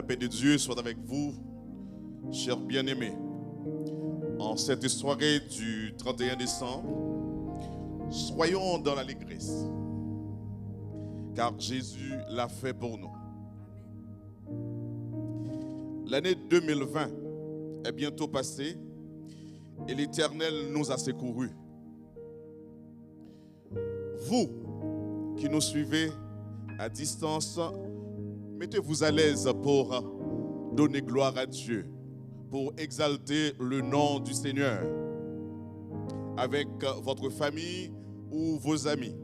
paix de Dieu soit avec vous, chers bien-aimés. En cette soirée du 31 décembre, soyons dans l'allégresse, car Jésus l'a fait pour nous. L'année 2020 est bientôt passée et l'Éternel nous a secourus. Vous qui nous suivez à distance, mettez-vous à l'aise pour donner gloire à Dieu, pour exalter le nom du Seigneur avec votre famille ou vos amis.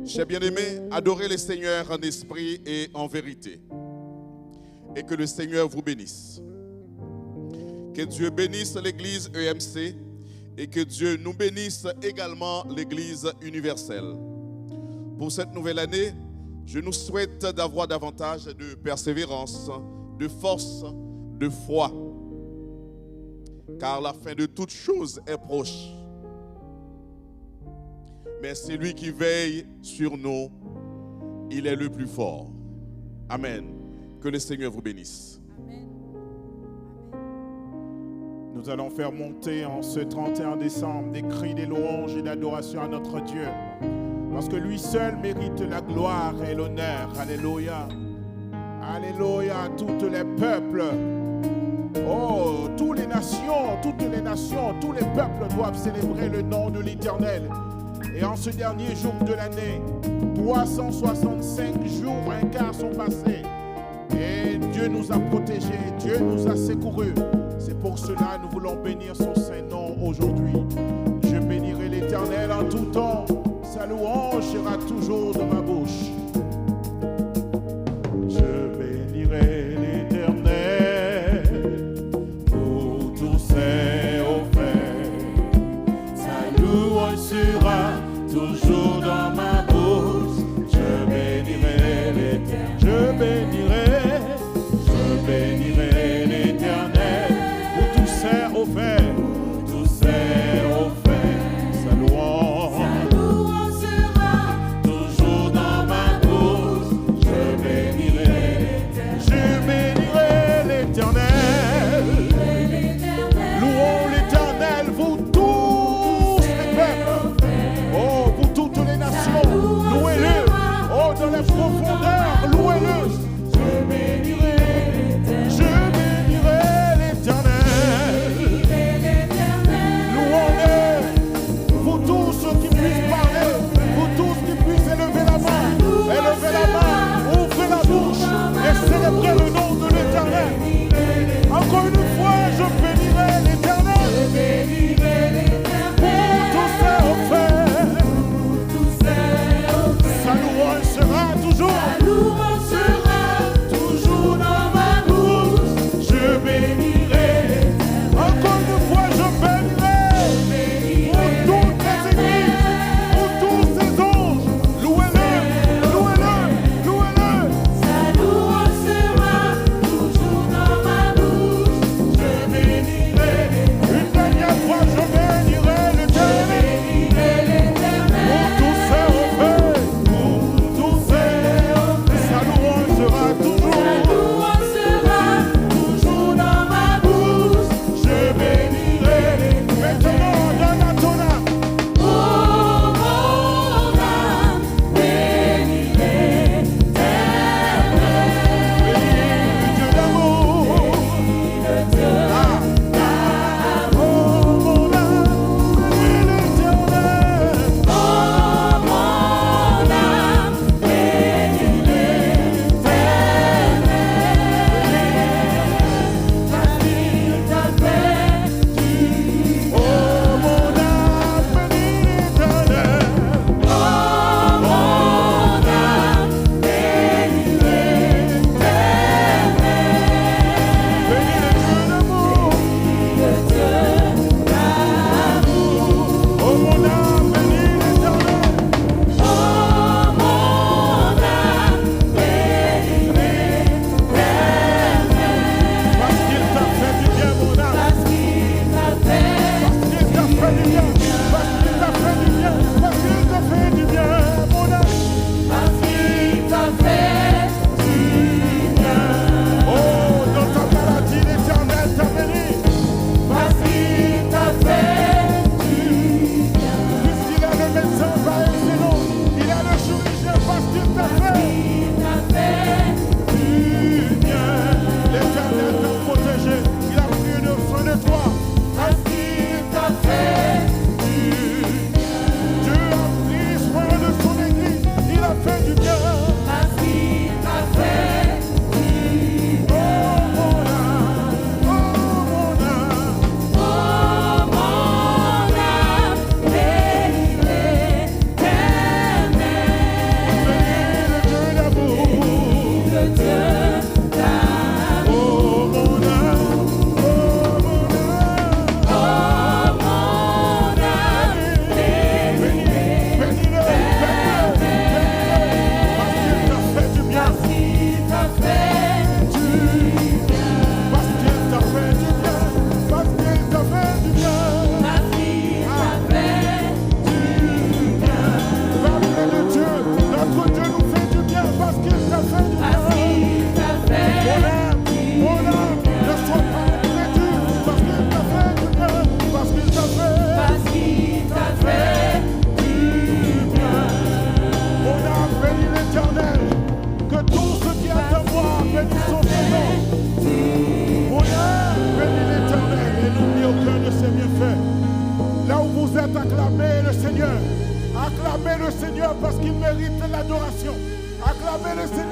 Chers bien-aimés, adorez le Seigneur en esprit et en vérité. Et que le Seigneur vous bénisse. Que Dieu bénisse l'Église EMC et que Dieu nous bénisse également l'Église universelle. Pour cette nouvelle année, je nous souhaite d'avoir davantage de persévérance, de force, de foi. Car la fin de toute chose est proche. Mais celui qui veille sur nous, il est le plus fort. Amen. Que le Seigneur vous bénisse. Amen. Nous allons faire monter en ce 31 décembre des cris, des louanges et d'adoration à notre Dieu. Parce que lui seul mérite la gloire et l'honneur. Alléluia. Alléluia. Tous les peuples. Oh, toutes les nations, tous les peuples doivent célébrer le nom de l'Éternel. Et en ce dernier jour de l'année, 365 jours, un quart sont passés. Et Dieu nous a protégés, Dieu nous a secourus. C'est pour cela que nous voulons bénir son Saint-Nom aujourd'hui. Je bénirai l'Éternel en tout temps. Sa louange sera toujours de ma bouche. Je bénirai l'Éternel pour tous ses offerts. Sa louange sera toujours dans ma bouche. Je bénirai l'Éternel. Je bénirai l'Éternel pour tous ses offerts. Pour tous ses offerts. Sa louange sera toujours dans ma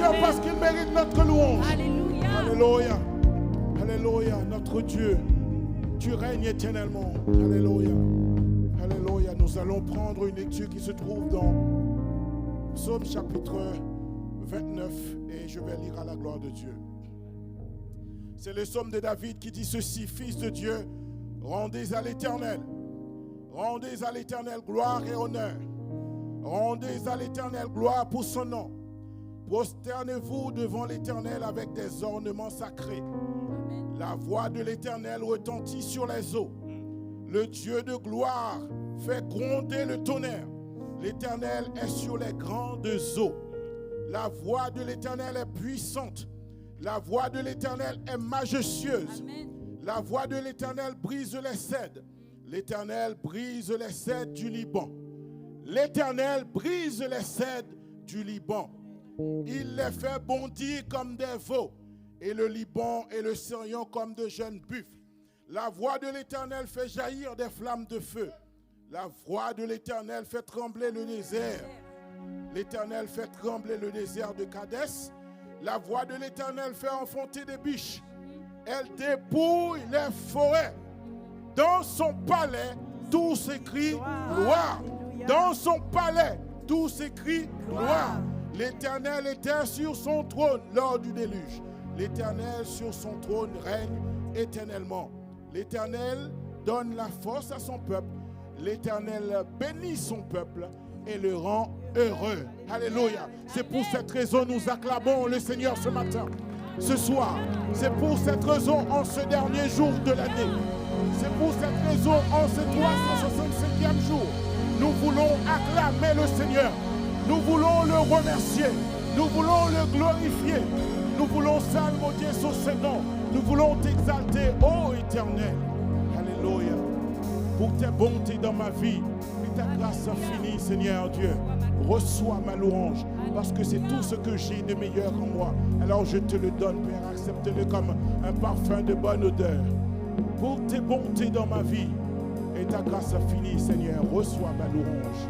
Alléluia, parce qu'il mérite notre louange. Alléluia. Alléluia. Alléluia, notre Dieu. Tu règnes éternellement. Alléluia. Alléluia. Nous allons prendre une lecture qui se trouve dans Psaume chapitre 29 et je vais lire à la gloire de Dieu. C'est le psaume de David qui dit ceci: Fils de Dieu, rendez à l'Éternel gloire et honneur. Rendez à l'Éternel gloire pour son nom. Prosternez-vous devant l'Éternel avec des ornements sacrés. La voix de l'Éternel retentit sur les eaux. Le Dieu de gloire fait gronder le tonnerre. L'Éternel est sur les grandes eaux. La voix de l'Éternel est puissante. La voix de l'Éternel est majestueuse. Amen. La voix de l'Éternel brise les cèdres. L'Éternel brise les cèdres du Liban. L'Éternel brise les cèdres du Liban. Il les fait bondir comme des veaux, et le Liban et le Sirion comme de jeunes buffles. La voix de l'Éternel fait jaillir des flammes de feu. La voix de l'Éternel fait trembler le désert. L'Éternel fait trembler le désert de Kadès. La voix de l'Éternel fait enfanter des biches. Elle dépouille les forêts. Dans son palais, tout s'écrie gloire. Dans son palais, tout s'écrit gloire. L'Éternel était sur son trône lors du déluge. L'Éternel sur son trône règne éternellement. L'Éternel donne la force à son peuple. L'Éternel bénit son peuple et le rend heureux. Alléluia. C'est pour cette raison que nous acclamons le Seigneur ce matin, ce soir. C'est pour cette raison en ce dernier jour de l'année. C'est pour cette raison en ce 365e jour. Nous voulons acclamer le Seigneur. Nous voulons le remercier. Nous voulons le glorifier. Nous voulons salmodier sur ses noms. Nous voulons t'exalter, ô Éternel. Alléluia. Pour tes bontés dans ma vie et ta grâce infinie, Seigneur Dieu. Reçois ma louange parce que c'est tout ce que j'ai de meilleur en moi. Alors je te le donne, Père. Accepte-le comme un parfum de bonne odeur. Pour tes bontés dans ma vie et ta grâce infinie, Seigneur, reçois ma louange.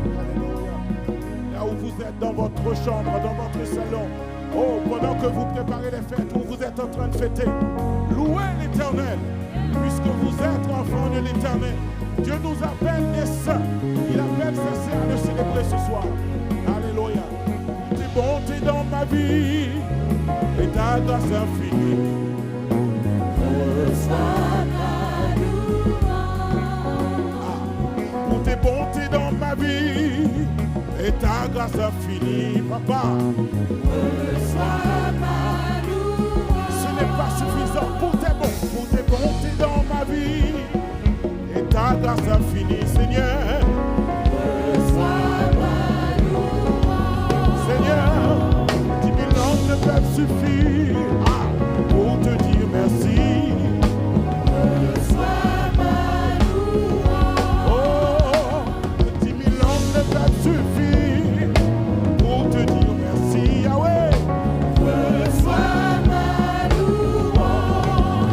Alléluia. Là où vous êtes dans votre chambre, dans votre salon, oh, pendant que vous préparez les fêtes, où vous êtes en train de fêter, louez l'Éternel, puisque vous êtes enfants de l'Éternel. Dieu nous appelle des saints. Il appelle ses saints à le célébrer ce soir. Alléluia. Tes bontés dans ma vie et ta grâce infinie. Pour tes bontés dans ma vie et ta grâce infinie, papa. Ce n'est pas suffisant pour tes bontés dans ma vie et ta grâce infinie, Seigneur. Seigneur, 10 000 langues ne peuvent suffire pour te dire merci. Suffit pour te dire merci, Yahweh. Reçois ma louange.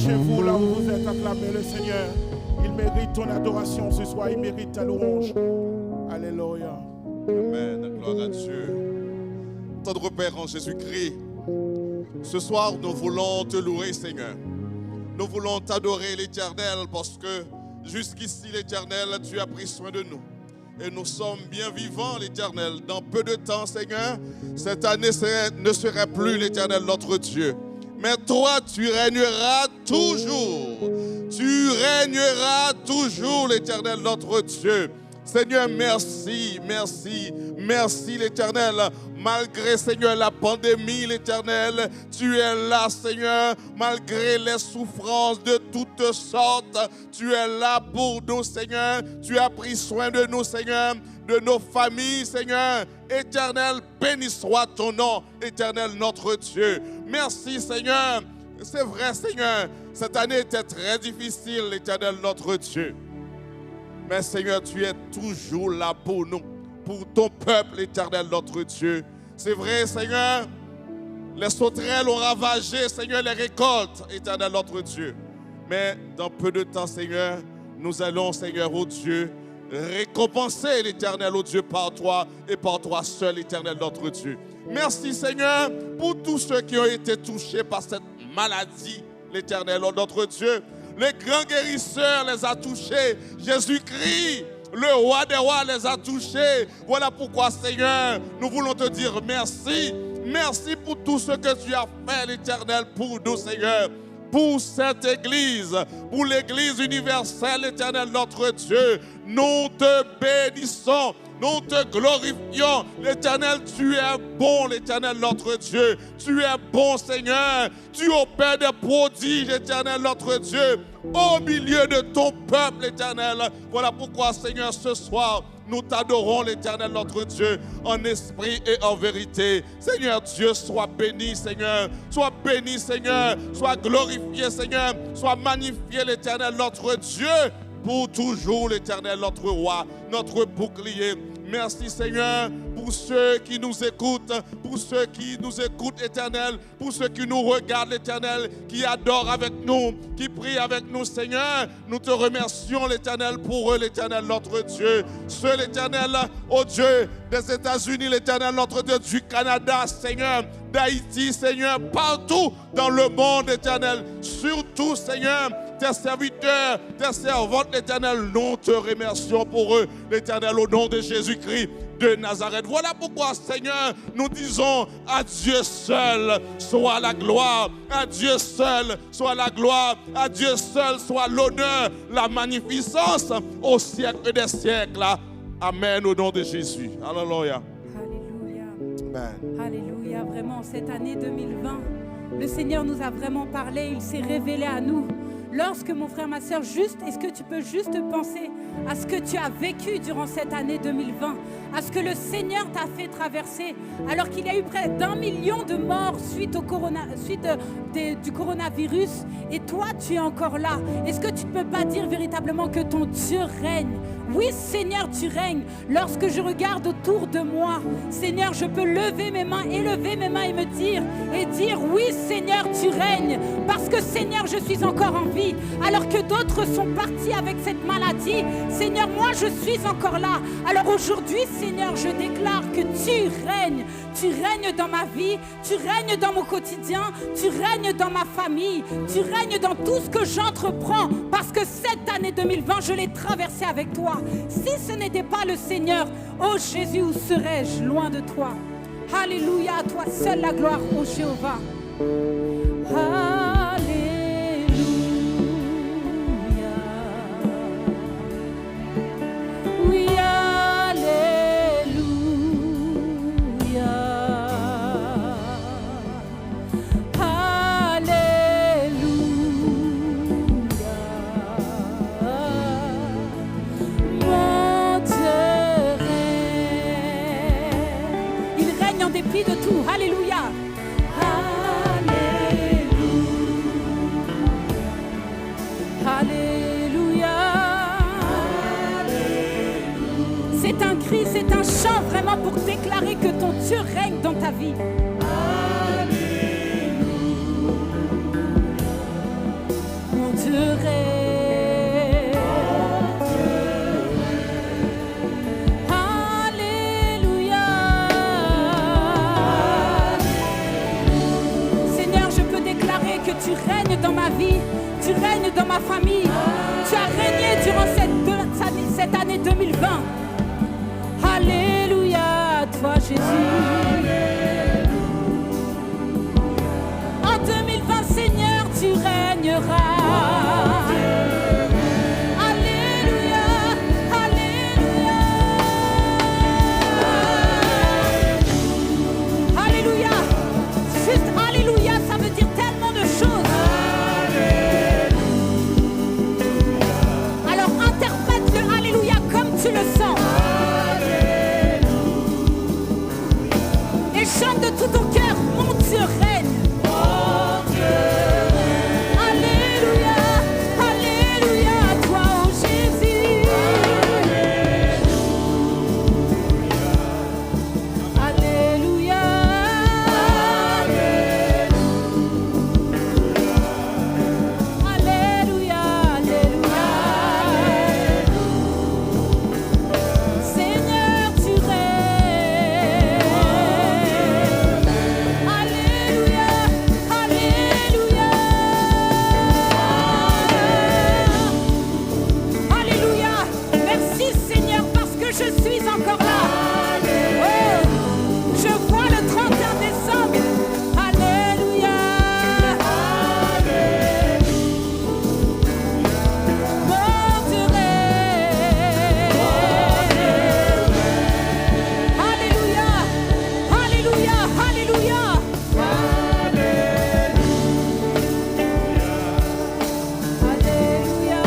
chez vous, là où vous êtes, acclamez le Seigneur. Il mérite ton adoration ce soir, il mérite ta louange. Alléluia. Amen, gloire à Dieu. Tendre Père en Jésus-Christ, ce soir nous voulons te louer Seigneur. Nous voulons t'adorer l'Éternel parce que jusqu'ici l'Éternel, tu as pris soin de nous. Et nous sommes bien vivants l'Éternel. Dans peu de temps Seigneur, cette année ne serait plus l'Éternel notre Dieu. Mais toi tu régneras toujours. Tu régneras toujours l'Éternel notre Dieu. Seigneur, merci, merci, merci l'Éternel. Malgré, Seigneur, la pandémie, l'Éternel, tu es là, Seigneur. Malgré les souffrances de toutes sortes, tu es là pour nous, Seigneur. Tu as pris soin de nous, Seigneur, de nos familles, Seigneur. Éternel, béni soit ton nom, Éternel, notre Dieu. Merci, Seigneur. C'est vrai, Seigneur, cette année était très difficile, l'Éternel, notre Dieu. Mais Seigneur, tu es toujours là pour nous, pour ton peuple, l'Éternel, notre Dieu. C'est vrai, Seigneur, les sauterelles ont ravagé, Seigneur, les récoltes, Éternel, notre Dieu. Mais dans peu de temps, Seigneur, nous allons, Seigneur, ô Dieu, récompenser l'Éternel, ô Dieu, par toi et par toi seul, l'Éternel, notre Dieu. Merci, Seigneur, pour tous ceux qui ont été touchés par cette maladie, l'Éternel, notre Dieu. Les grands guérisseurs les a touchés. Jésus-Christ, le roi des rois, les a touchés. Voilà pourquoi, Seigneur, nous voulons te dire merci. Merci pour tout ce que tu as fait, l'Éternel, pour nous, Seigneur. Pour cette Église, pour l'Église universelle, l'Éternel, notre Dieu. Nous te bénissons. Nous te glorifions. L'Éternel, tu es bon, l'Éternel, notre Dieu. Tu es bon, Seigneur. Tu opères des prodiges, l'Éternel, notre Dieu, au milieu de ton peuple, l'Éternel. Voilà pourquoi, Seigneur, ce soir, nous t'adorons, l'Éternel, notre Dieu, en esprit et en vérité. Seigneur Dieu, sois béni, Seigneur. Sois béni, Seigneur. Sois glorifié, Seigneur. Sois magnifié, l'Éternel, notre Dieu. Pour toujours, l'Éternel, notre roi, notre bouclier. Merci, Seigneur, pour ceux qui nous écoutent, Éternel, pour ceux qui nous regardent, l'Éternel, qui adorent avec nous, qui prient avec nous, Seigneur. Nous te remercions, l'Éternel, pour eux, l'Éternel, notre Dieu. Ceux, l'Éternel, ô Dieu, des États-Unis, l'Éternel, notre Dieu, du Canada, Seigneur, d'Haïti, Seigneur, partout dans le monde, Éternel. Surtout, Seigneur, tes serviteurs, tes servantes, l'Éternel, nous te remercions pour eux, l'Éternel, au nom de Jésus-Christ de Nazareth. Voilà pourquoi, Seigneur, nous disons à Dieu seul soit la gloire, à Dieu seul soit la gloire, à Dieu seul soit l'honneur, la magnificence au siècle des siècles. Amen, au nom de Jésus. Alléluia. Alléluia. Amen. Alléluia. Vraiment, cette année 2020, le Seigneur nous a vraiment parlé, il s'est révélé à nous. Lorsque, mon frère, ma soeur, est-ce que tu peux juste penser à ce que tu as vécu durant cette année 2020, à ce que le Seigneur t'a fait traverser, alors qu'il y a eu près d'1 million de morts suite du coronavirus, et toi, tu es encore là. Est-ce que tu ne peux pas dire véritablement que ton Dieu règne? Oui, Seigneur, tu règnes. Lorsque je regarde autour de moi, Seigneur, je peux élever mes mains et me dire, oui, Seigneur, tu règnes. Parce que, Seigneur, je suis encore en vie. Alors que d'autres sont partis avec cette maladie, Seigneur, moi, je suis encore là. Alors aujourd'hui, Seigneur, je déclare que tu règnes. Tu règnes dans ma vie, tu règnes dans mon quotidien, tu règnes dans ma famille, tu règnes dans tout ce que j'entreprends. Parce que cette année 2020, je l'ai traversée avec toi. Si ce n'était pas le Seigneur, oh Jésus, où serais-je loin de toi? Alléluia, à toi seul la gloire, ô Jéhovah. Alléluia. Oui, de tout. Alléluia. Alléluia. Alléluia. C'est un cri, c'est un chant vraiment pour déclarer que ton Dieu règne dans ta vie. Alléluia. Alléluia. Seigneur, je peux déclarer que tu règnes dans ma vie, tu règnes dans ma famille. Tu as régné durant cette année 2020. Alléluia à toi, Jésus. En 2020, Seigneur, tu régneras. Alléluia, alléluia. Alléluia. Juste alléluia, ça veut dire tellement de choses. Alors interprète le alléluia comme tu le sens. Et chante de tout ton cœur, mon Dieu règne. Alléluia, alléluia à toi, oh Jésus. Alléluia. Alléluia, alléluia. Seigneur, tu règnes. Alléluia, alléluia. Alléluia. Merci Seigneur parce que je suis encore là. Oh, je vois le 31 décembre. Alléluia. Mon Dieu règne. Alléluia. Alléluia. Alléluia. Alléluia.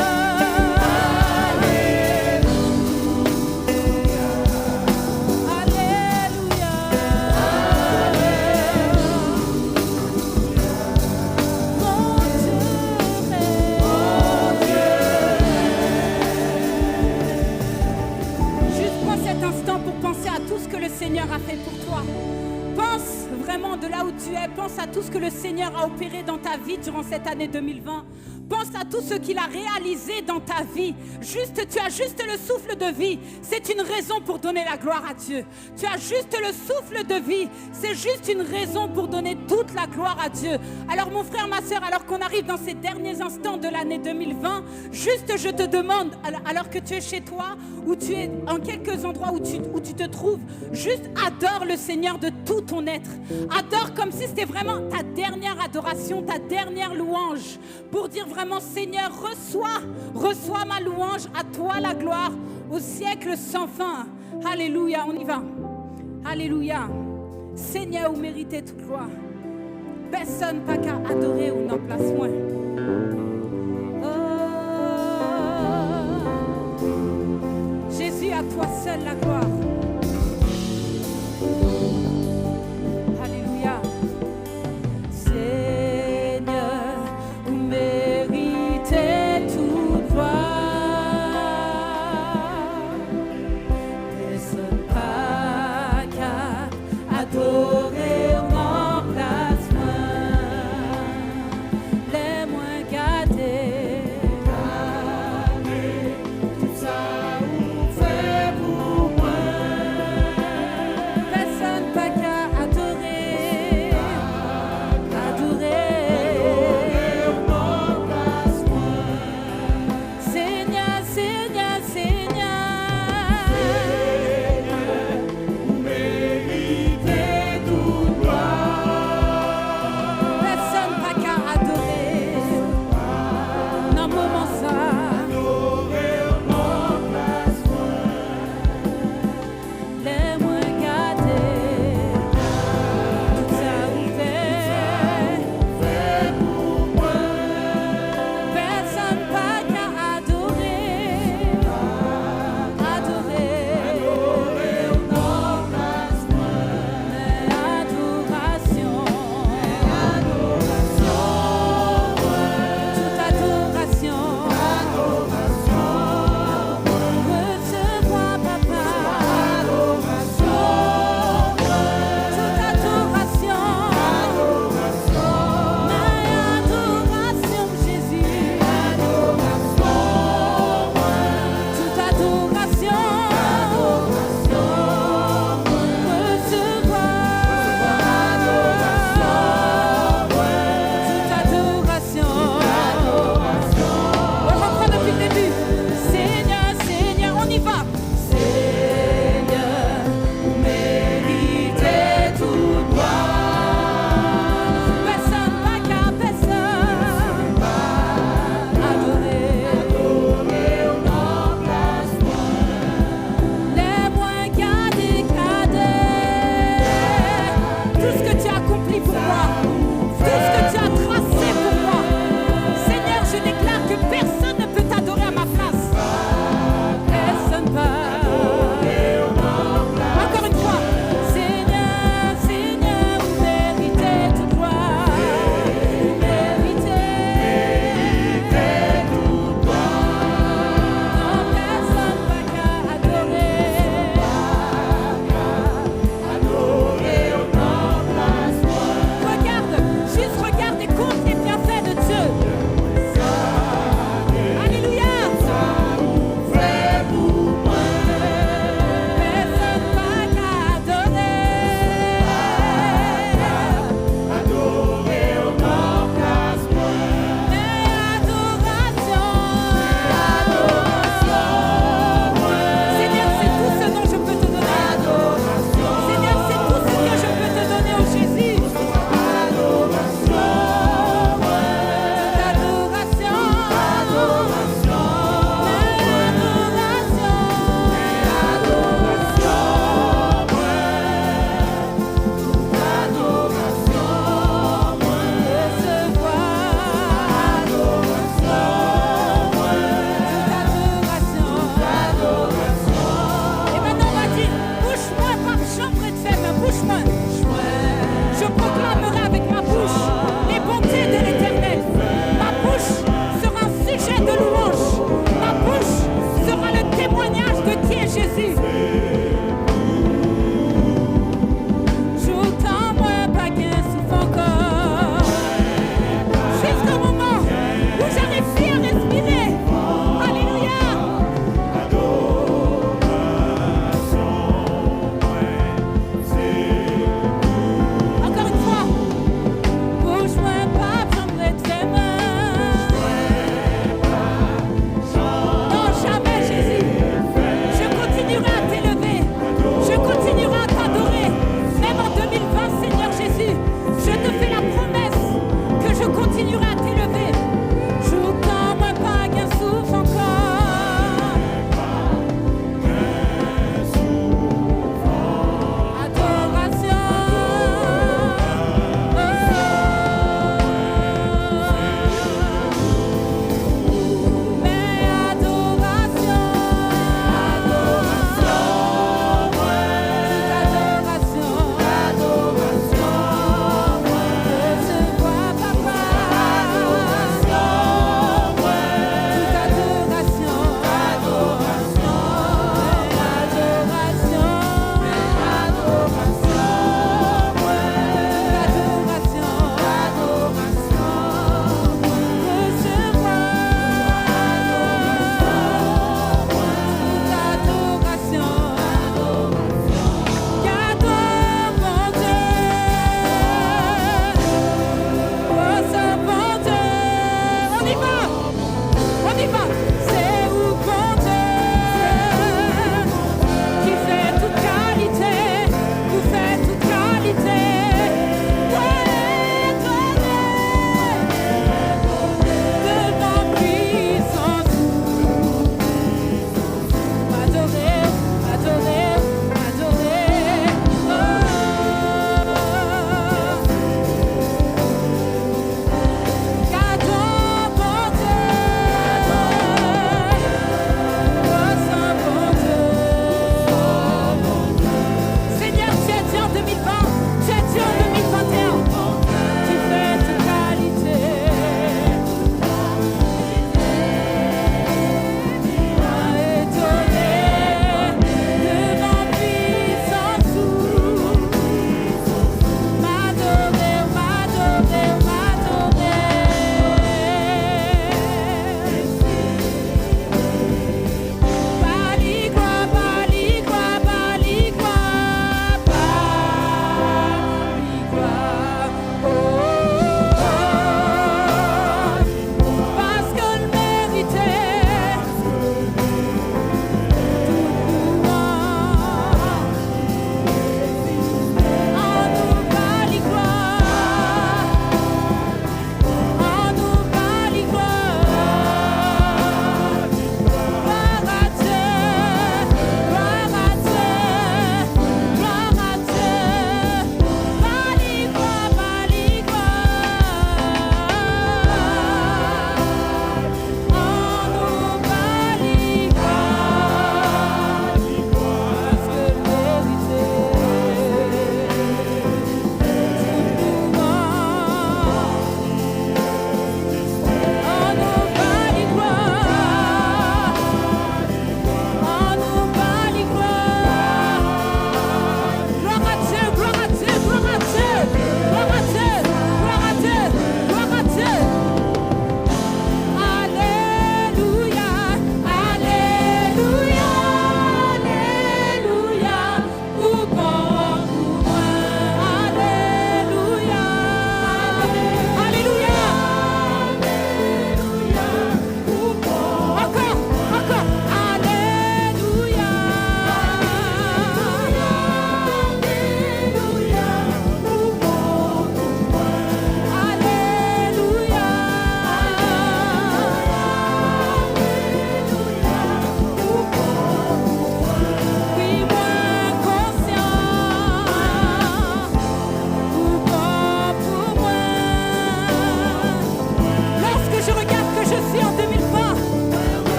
Juste prends cet instant pour penser à tout ce que le Seigneur a fait pour toi. Pense vraiment de là où tu es. Pense à tout ce que le Seigneur a opéré dans ta vie durant cette année 2020. Pense à tout ce qu'il a réalisé dans ta vie. Tu as juste le souffle de vie. C'est une raison pour donner la gloire à Dieu. Tu as juste le souffle de vie. C'est juste une raison pour donner toute la gloire à Dieu. Alors mon frère, ma soeur, alors qu'on arrive dans ces derniers instants de l'année 2020, juste je te demande, alors que tu es chez toi, ou tu es en quelques endroits où tu te trouves, juste adore le Seigneur de tout ton être. Adore comme si c'était vraiment ta dernière adoration, ta dernière louange, pour dire vraiment, Seigneur, reçois ma louange, à toi la gloire, au siècle sans fin. Alléluia, on y va. Alléluia. Seigneur, vous méritez toute gloire. Personne pas qu'à adorer ou n'en place moins. Jésus, à toi seul la gloire. Alléluia. Seigneur, vous méritez toute gloire. Personne pas qu'à adorer ou n'en place moins.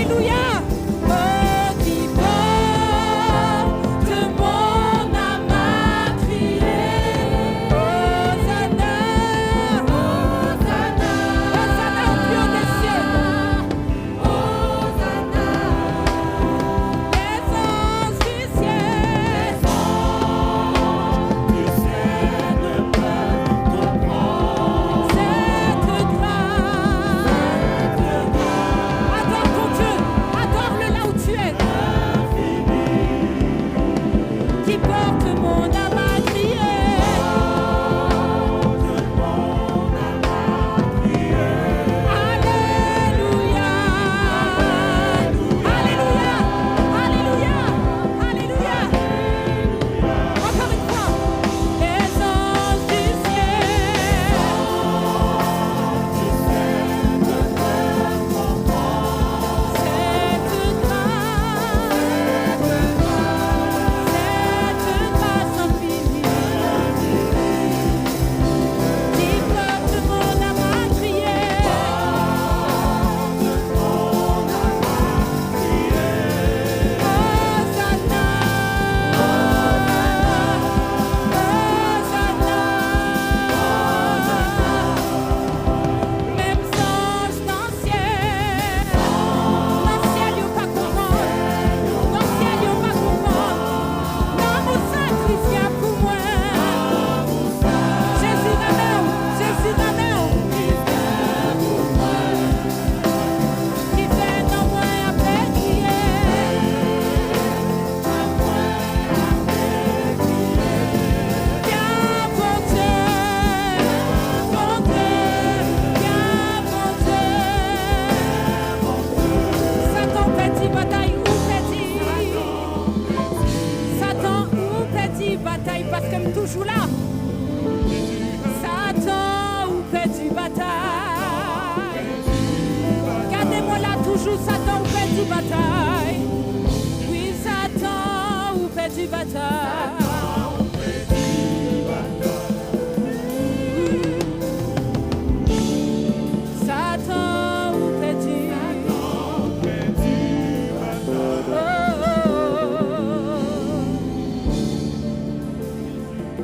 Alléluia. Oh, qui porte mon âme à crier. Hosanna, Hosanna, Hosanna au plus haut des cieux. Hosanna, les anges du ciel ne peuvent comprendre cette grâce. Adore ton Dieu, adore-le là où tu es. Qui porte mon âme à crier. Alléluia, Alléluia, Alléluia, Alléluia. Encore une fois, les anges du ciel cette grâce infinie qui porte mon âme à crier. Hosanna, Hosanna, même anges dans le ciel, yo pas comprendre, dans le ciel yo pas comprendre, l'amour sacrifié pour moi. Jésus d'Adam, qui fait dans moi après crier. Viens bon Dieu, viens bon Dieu. Satan petit bataille ou petit. Satan ou petit bataille parce que me toujours là. Satan ou petit bataille. Gardez-moi là toujours Satan ou petit bataille. Oui Satan ou petit bataille. Satan ou petit.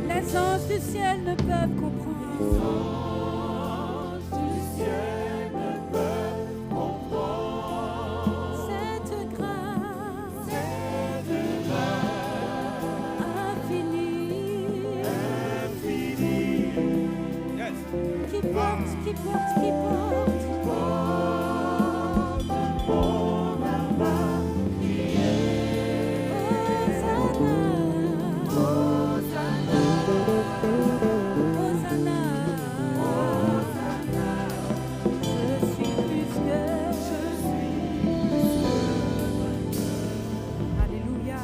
Les anges du ciel ne peuvent comprendre. Cette grâce infinie qui porte. Alléluia.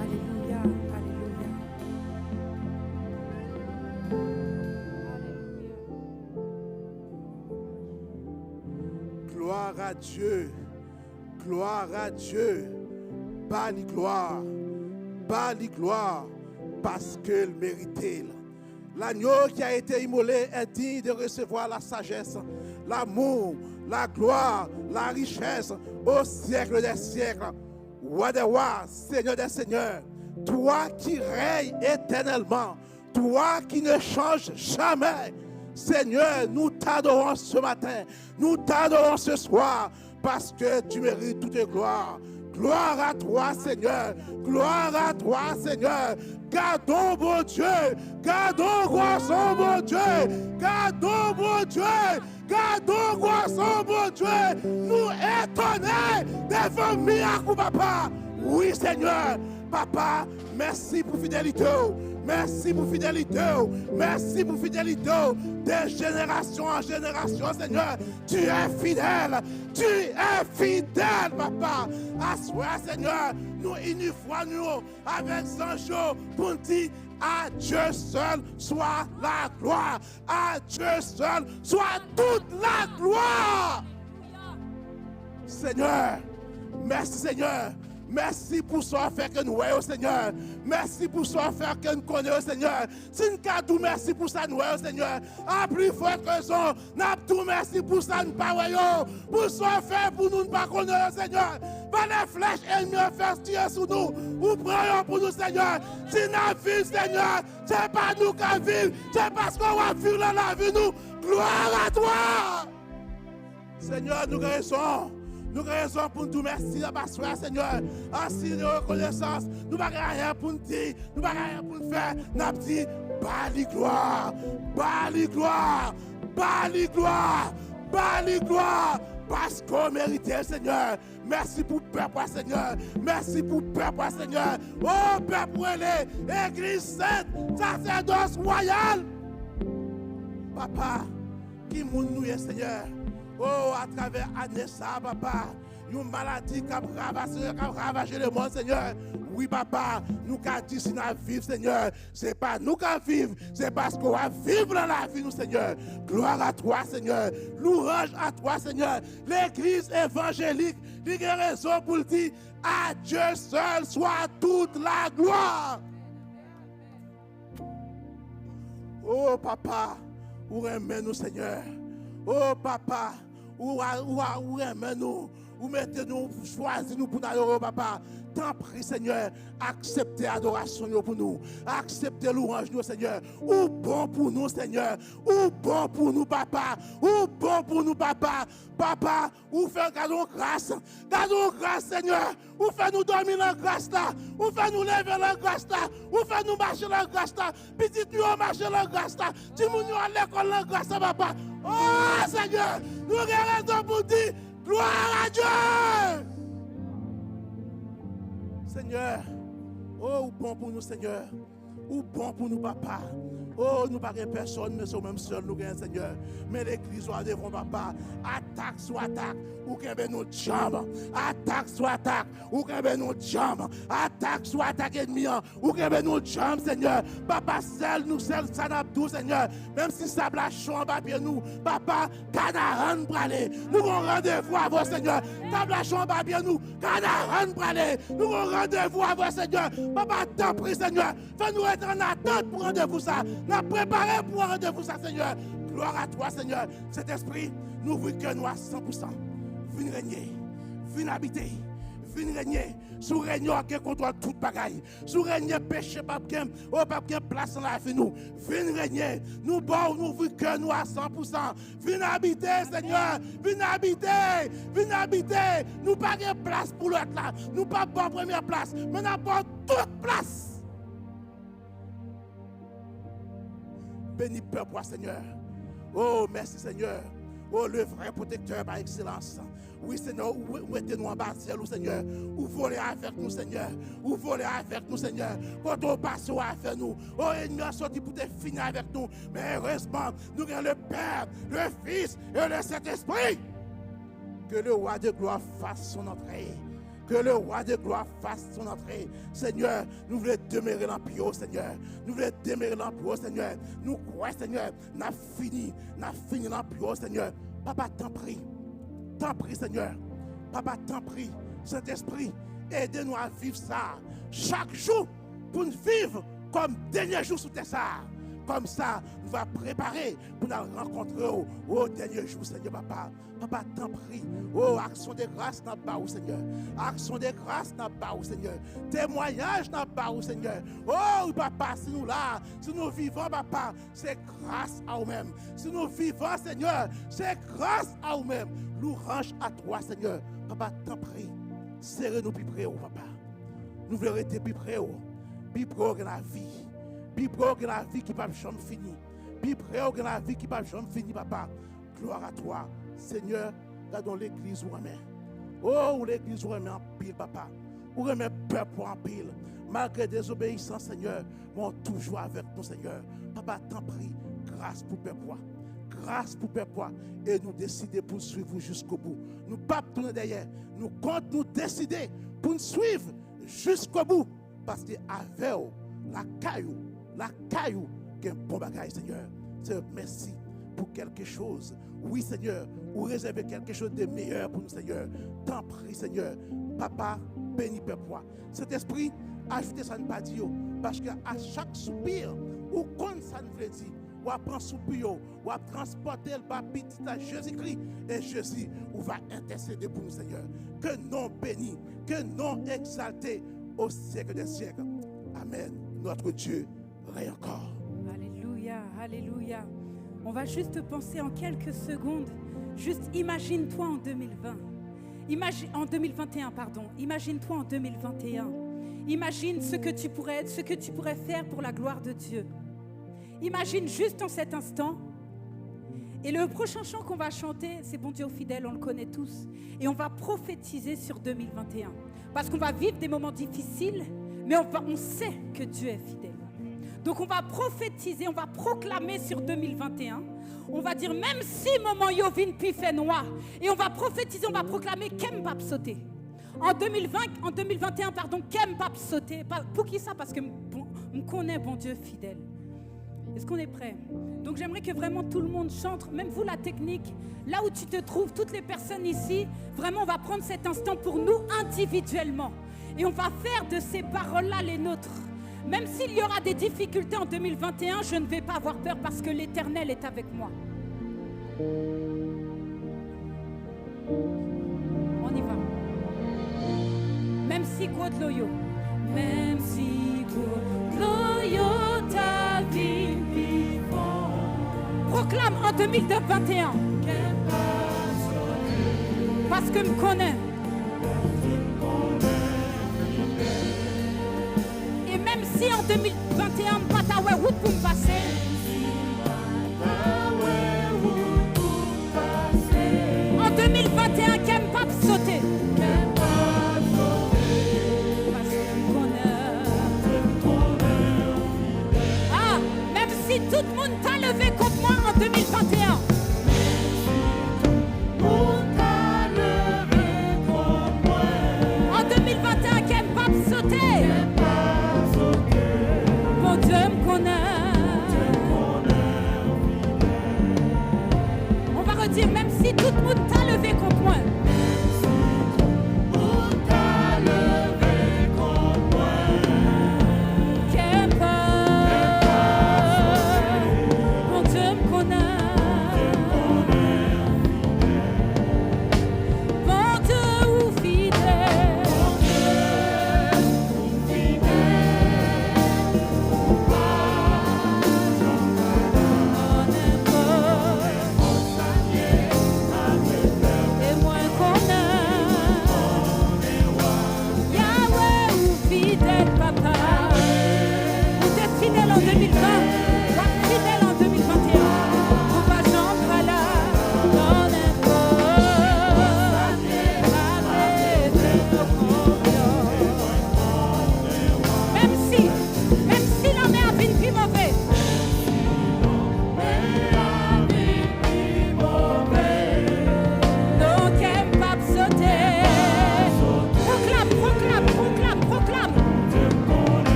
Alléluia. Alléluia. Gloire à Dieu. Gloire à Dieu. Bali gloire. Bali gloire. Parce qu'il méritait. L'agneau qui a été immolé est digne de recevoir la sagesse, l'amour, la gloire, la richesse au siècle des siècles. Roi des rois, Seigneur des seigneurs, toi qui règnes éternellement, toi qui ne changes jamais. Seigneur, nous t'adorons ce matin, nous t'adorons ce soir, parce que tu mérites toute gloire. Gloire à toi, Seigneur. Gloire à toi, Seigneur. Gardons, bon Dieu. Gardons, croissons, bon Dieu. Gardons, bon Dieu. Gardons, croissons, bon Dieu. Nous étonnés des familles à coup, papa. Oui, Seigneur. Papa, merci pour fidélité. Merci pour fidélité. Merci pour fidélité. De génération en génération, Seigneur. Tu es fidèle. Tu es fidèle, papa. À soi, Seigneur, nous unifions avec Sancho pour dire à Dieu seul soit la gloire. À Dieu seul soit toute la gloire. Seigneur, merci Seigneur. Merci pour ce fait que nous voyons, Seigneur. Merci pour ce fait que nous connaissons, Seigneur. Si nous avons merci pour ça, nous voyons, Seigneur. À plus forte raison, nous avons merci pour ça, nous ne voyons. Pour ce fait, pour nous ne pas connaître, Seigneur. Pas les flèches ennemies faire tirer sur nous. Nous prions pour nous, Seigneur. Si nous vivons, Seigneur, ce n'est pas nous qui vivons. C'est parce qu'on va vivre dans la vie, nous. Gloire à toi. Seigneur, nous raisons. Nous raisons pour nous merci à passer, Seigneur. En signe de reconnaissance, nous n'avons rien pour nous dire, nous n'avons rien pour nous faire. Nous avons dit, bali gloire, bali gloire, bali gloire, bali gloire. Parce qu'on méritait, Seigneur. Merci pour le peuple, Seigneur. Merci pour le peuple, Seigneur. Oh, peuple, Église sainte, sacerdoce royal. Papa, qui nous est, Seigneur. Oh, à travers Anessa, papa, une maladie qui a ravagé le monde, Seigneur. Oui, papa, nous qui dit si nous vivons, Seigneur. Ce n'est pas nous qui vivons, c'est parce qu'on va vivre dans la vie, nous, Seigneur. Gloire à toi, Seigneur. Louange à toi, Seigneur. L'Église évangélique, il y a raison pour le dire, à Dieu seul soit toute la gloire. Oh, papa, où aimez nous, Seigneur. Oh, papa, où aimez nous. Vous mettez-nous, choisissez-nous pour nous, papa. Tant prie, Seigneur, acceptez l'adoration pour nous. Acceptez louange, nous, Seigneur. Ou bon pour nous, Seigneur. Ou bon pour nous, papa. Ou bon pour nous, papa. Papa, ou fait gardons grâce. Gardons grâce, Seigneur. Ou fait nous dormir dans la grâce là. Ou fait nous lever dans la grâce là. Ou fait nous marcher dans la grâce là. Petit nous marcher dans la grâce là. Si nous à l'école dans la grâce là, papa. Oh, Seigneur, nous avons raison pour dire gloire à Dieu. Seigneur, oh, bon pour nous, Seigneur. Ou bon pour nous, papa. Oh, nous pas personne, mais sommes même seuls, nous, Seigneur. Mais l'église soit devant, papa. Attaque sur attaque, ou qu'il y ait nos jambes. Attaque sur attaque, ou qu'il y ait nos jambes. Attaque sur attaque ennemi, ou qu'il y ait nos jambes, Seigneur. Papa, seul, nous, seul, ça n'a pas, Seigneur. Même si ça blache en papier, nous, papa, canaran bralé. Nous avons rendez-vous à vous, Seigneur. Tablage en papier, nous, canaran bralé. Nous avons rendez-vous à vous, Seigneur. Papa, t'en prie, Seigneur. Fais-nous être en attente pour rendez-vous ça. Nous avons préparé pour rendez-vous ça, Seigneur. Gloire à toi, Seigneur. Cet esprit, nous voulons que nous à 100%. Viens régner, viens habiter, viens régner. Sous régner qui contrôle toute bagaille. Sous régner péché, pas bien place dans la vie nous. Viens régner. Nous bon, nous voulons que nous à 100%. Viens habiter, Seigneur. Viens habiter, viens habiter. Nous pas de place pour l'autre là. Nous pas bonne première place, mais nous avons toute place. Béni peuple, Seigneur. Oh, merci, Seigneur. Oh, le vrai protecteur par excellence. Oui, Seigneur, où mettez-nous en bas, Seigneur. Où volez avec nous, Seigneur. Où volez avec nous, Seigneur. Quand on passe avec nous. Oh, ennemi a sorti pour te finir avec nous. Mais heureusement, nous avons le Père, le Fils et le Saint-Esprit. Que le roi de gloire fasse son entrée. Que le roi de gloire fasse son entrée. Seigneur, nous voulons demeurer dans le pio, Seigneur. Nous voulons demeurer dans le pio, Seigneur. Nous croyons, Seigneur, nous avons fini dans le pio, Seigneur. Papa, t'en prie, Seigneur. Papa, t'en prie, Saint-Esprit, aidez-nous à vivre ça. Chaque jour, pour nous vivre comme dernier jour sous tes ça. Comme ça, nous allons préparer pour nous rencontrer au dernier jour, Seigneur, papa. Papa, t'en prie. Oh, action de grâce n'a pas, Seigneur. Action de grâce n'a pas, Seigneur. Témoignage n'a pas, Seigneur. Oh, papa, si nous là, si nous vivons, papa, c'est grâce à nous-mêmes. Si nous vivons, Seigneur, c'est grâce à nous-mêmes. Louange à toi, Seigneur. Papa, t'en prie. Serrez-nous plus près, papa. Nous voulons être plus près, plus près de la vie. Puis près que la vie qui ne peut jamais finir. Puis près que la vie qui ne peut jamais finir, papa. Gloire à toi. Seigneur, gardons l'église où remet. Oh, l'église où remet en pile, papa. Où remet peuple en pile. Malgré désobéissance, Seigneur, mais toujours avec nous, Seigneur. Papa, t'en prie, grâce pour peuple. Grâce pour peuple. Et nous décider pour suivre jusqu'au bout. Nous ne pas tourner derrière. Nous comptons nous décider pour nous suivre jusqu'au bout. Parce que avec la caillou, qui est un bon bagage, Seigneur. Seigneur, merci pour quelque chose. Oui, Seigneur, ou réserver quelque chose de meilleur pour nous, Seigneur. T'en prie, Seigneur. Papa, bénis peuple. Cet esprit, ajoutez ça ne pas dire. Parce qu'à chaque soupir, ou quand ça ne veut dire, ou à prendre soupir, ou à transporter le baptiste à Jésus-Christ. Et Jésus, ou va intercéder pour nous, Seigneur. Que non béni, que non exalté au siècle des siècles. Amen. Notre Dieu règne encore. Alléluia, alléluia. On va juste penser en quelques secondes. Juste imagine-toi en 2020. En 2021, pardon. Imagine-toi en 2021. Imagine ce que tu pourrais être, ce que tu pourrais faire pour la gloire de Dieu. Imagine juste en cet instant. Et le prochain chant qu'on va chanter, c'est Bon Dieu fidèle, on le connaît tous. Et on va prophétiser sur 2021. Parce qu'on va vivre des moments difficiles, mais on sait que Dieu est fidèle. Donc on va prophétiser, on va proclamer sur 2021. On va dire même si moment Yovin puis fait noir. Et on va prophétiser, on va proclamer qu'aime pas sauter. En 2021, pardon, qu'aime pas sauter. Pour qui ça? Parce que on connaît bon Dieu fidèle. Est-ce qu'on est prêt? Donc j'aimerais que vraiment tout le monde chante, même vous la technique, là où tu te trouves, toutes les personnes ici, vraiment on va prendre cet instant pour nous individuellement. Et on va faire de ces paroles-là les nôtres. Même s'il y aura des difficultés en 2021, je ne vais pas avoir peur parce que l'Éternel est avec moi. On y va. Même si quoi de loyo. Même si quoi de loyo ta vie vivant. Proclame en 2021. Parce que me connais. Et même si en 2021, pas ta route pour me passer. En 2021, qu'aime pas sauter. Parce que me connais. Ah, même si tout le monde t'a levé contre moi en 2021. En 2021, qu'aime pas sauter. Mon Dieu me connaît.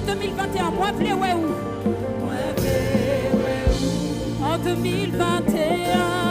2021, moi vle ouais où? En 2021.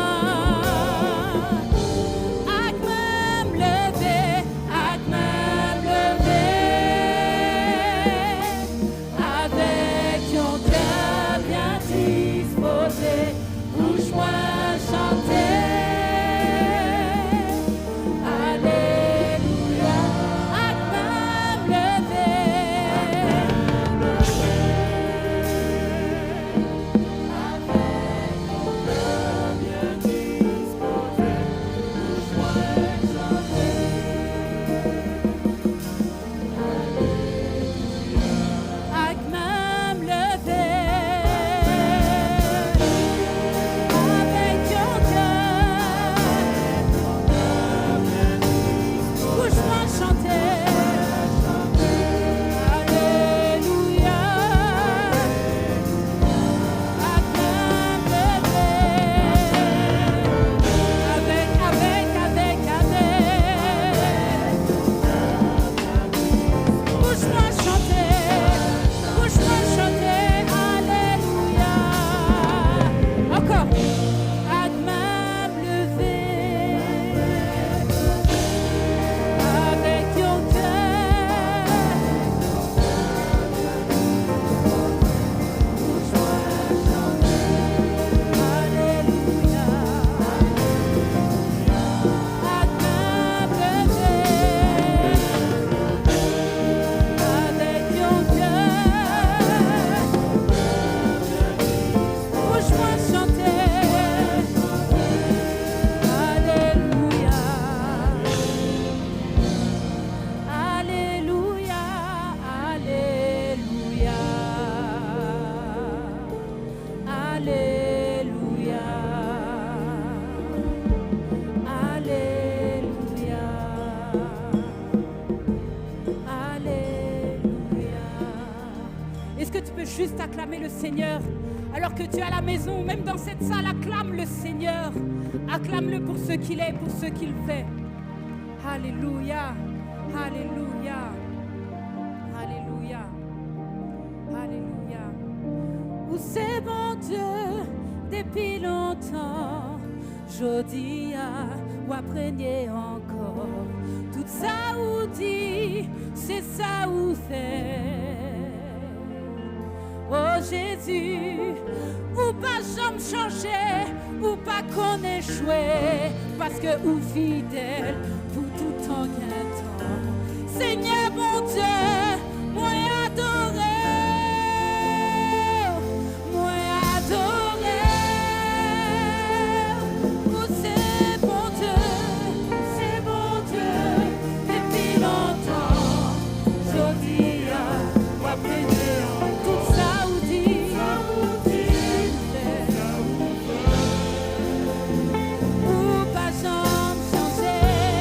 Juste acclamer le Seigneur alors que tu es à la maison, même dans cette salle, acclame le Seigneur, acclame-le pour ce qu'il est, pour ce qu'il fait. Alléluia, alléluia, alléluia, alléluia. Où c'est bon Dieu depuis longtemps, jodi ou après encore, tout ça ou dit, c'est ça ou fait. Oh Jésus, ou pas jamais changer, ou pas qu'on échoué, parce que ou fidèle pour tout temps qu'un temps. Seigneur mon Dieu, moi adoré, moi adoré. Oh c'est bon Dieu, depuis longtemps, je dis ou après tout ça. Ou pas jamais changer.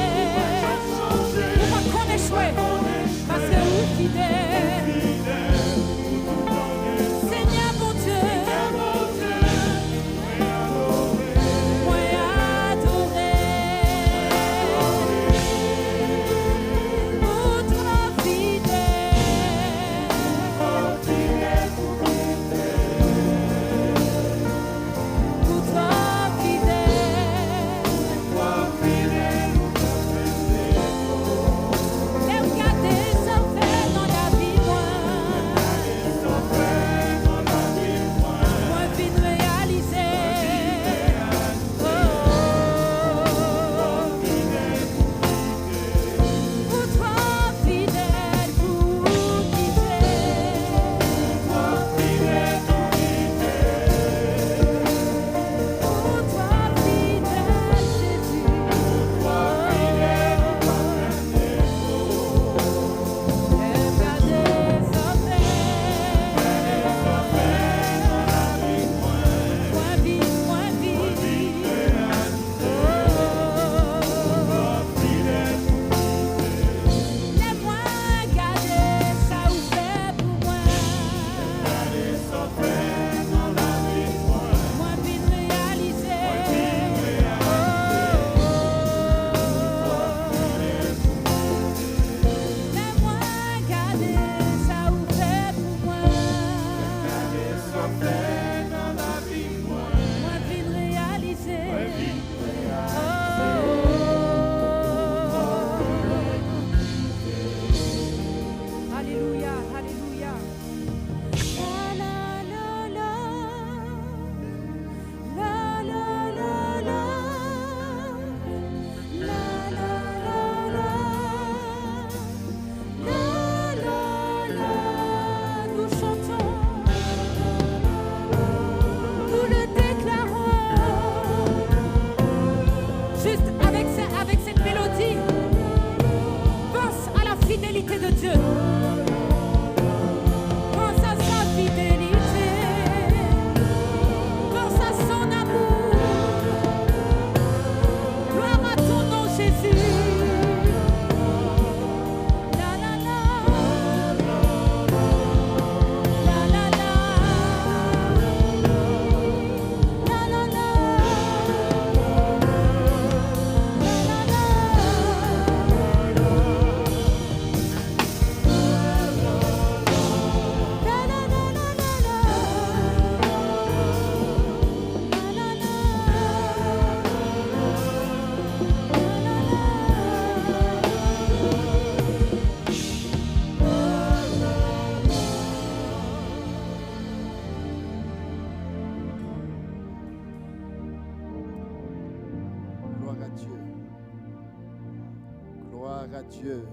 Gloire à Dieu.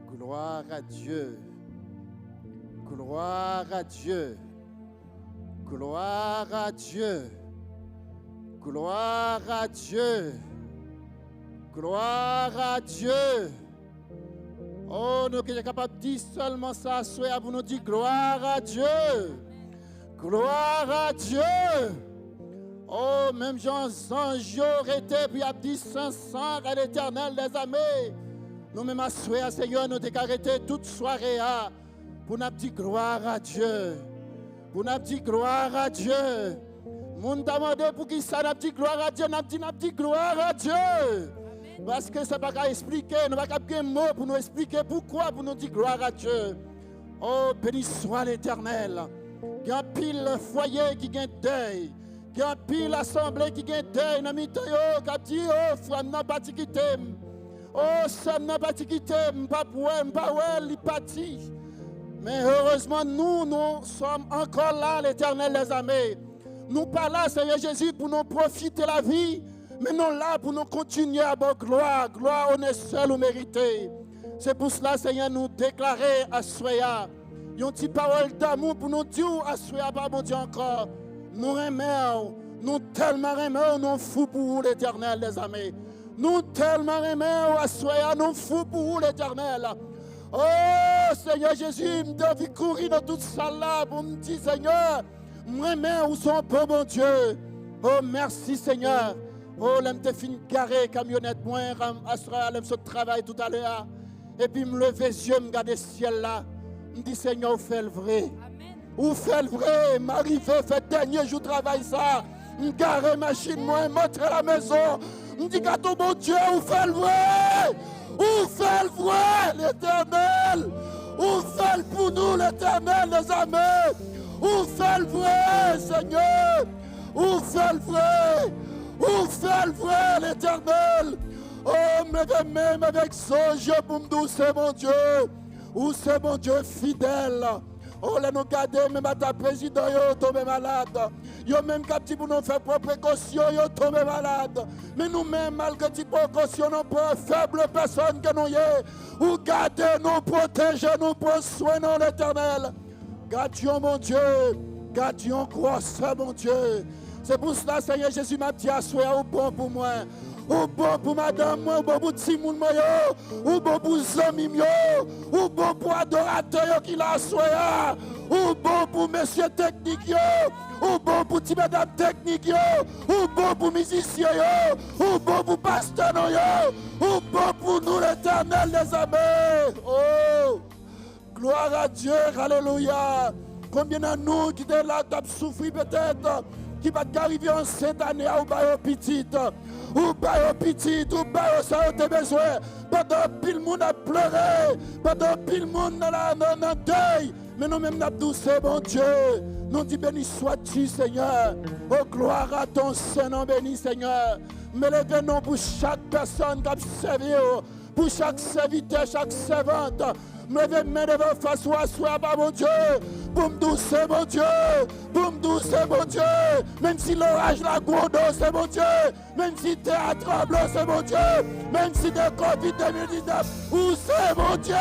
Gloire à Dieu. Gloire à Dieu. Gloire à Dieu. Gloire à Dieu. Gloire à Dieu. Oh, nous sommes capables de dire seulement ça, soyez pour nous dire gloire à Dieu. Gloire à Dieu. Oh, même Jean anges été puis a dit sans à l'Éternel des armées. Nous même à souhait, Seigneur, nous avons arrêté toute soirée pour nous dire gloire à Dieu. Pour nous dire gloire à Dieu. Nous demandé pour qui ça nous dit gloire à Dieu, nous dit gloire à Dieu. Parce que ça ne va pas expliquer, nous ne pouvons pas mot pour nous expliquer pourquoi, pour nous dire gloire à Dieu. Oh, béni soit l'Éternel. Il y a un pile foyer qui gagne deuil. Il y a un pile assemblée qui gagne deuil. Nous avons dit, oh, frère, nous n'avons pas dit qu'il t'aime. Oh, ça n'a pas dit qu'il t'aime. Pas pour elle, il parti. Mais heureusement, nous sommes encore là, l'Éternel les armées. Nous pas là, Seigneur Jésus, pour nous profiter de la vie. Mais nous là pour nous continuer à avoir gloire. Gloire, on est seul ou mérité. C'est pour cela, Seigneur, nous déclarer à Soya. Une petite parole d'amour pour nous dire à Soya, pas mon Dieu encore. Nous aimons, nous tellement aimons, nous fous pour l'Éternel, les amis. Nous tellement aimons à Soya, nous fous pour l'Éternel. Oh, Seigneur Jésus, je devais courir dans toute ça là pour me dire, Seigneur, moi où sont beau mon Dieu. Oh, merci, Seigneur. Oh, l'aime te fin garé camionnette moi astra l'aime ce travail tout à l'heure et puis me lever les yeux me garder le ciel là me dit Seigneur où fait le vrai où fait le vrai m'arriver fait dernier jour travail ça me garer machine moi montrer la maison me dit gâteau mon Dieu où fait le vrai l'Éternel où fait pour nous l'Éternel les amis où fait le vrai Seigneur où fait le vrai. Où fait le vrai l'Éternel? Oh, même avec son Dieu pour me dire, c'est mon Dieu. Où c'est mon Dieu fidèle. Oh, là nous garder, même à ta président, yo tombé malade. Yo même quand tu pour nous faire propre précaution, yo tombé malade. Mais nous-mêmes, malgré tes précautions, nous pas faible personne que nous y est. Ou garder, nous protéger, nous prendre soin de l'Éternel. Gardions mon Dieu. Gardions quoi, c'est mon Dieu. C'est pour cela, Seigneur Jésus m'a dit à soi, ou bon pour moi, ou bon pour madame, ou bon pour Timoun, ou bon pour Zami, ou bon pour adorateur qui l'a soi, ou bon pour monsieur technique, ou bon pour petit madame technique, ou bon pour musicien, ou bon pour pasteur, ou bon pour nous l'Éternel des amis. Oh, gloire à Dieu, alléluia. Combien de nous qui étaient là, qui souffert peut-être, qui va arriver en cette année ou bailler petite, ou bailler petite, ou bailler ça, on a besoin. Pendant que le monde a pleuré, pendant que le monde a deuil, mais nous-mêmes, nous avons dit, c'est bon Dieu. Nous disons, béni sois-tu, Seigneur. Oh, gloire à ton Saint-Nom, béni, Seigneur. Mais levez-nous pour chaque personne qui a servi, pour chaque serviteur, chaque servante. Levez mes devant face à soi, mon Dieu. Pour me dire, c'est mon Dieu. Pour me dire, c'est mon Dieu. Même si l'orage, la gourde, c'est mon Dieu. Même si théâtre tremble, c'est mon Dieu. Même si de Covid 2019, où c'est mon Dieu.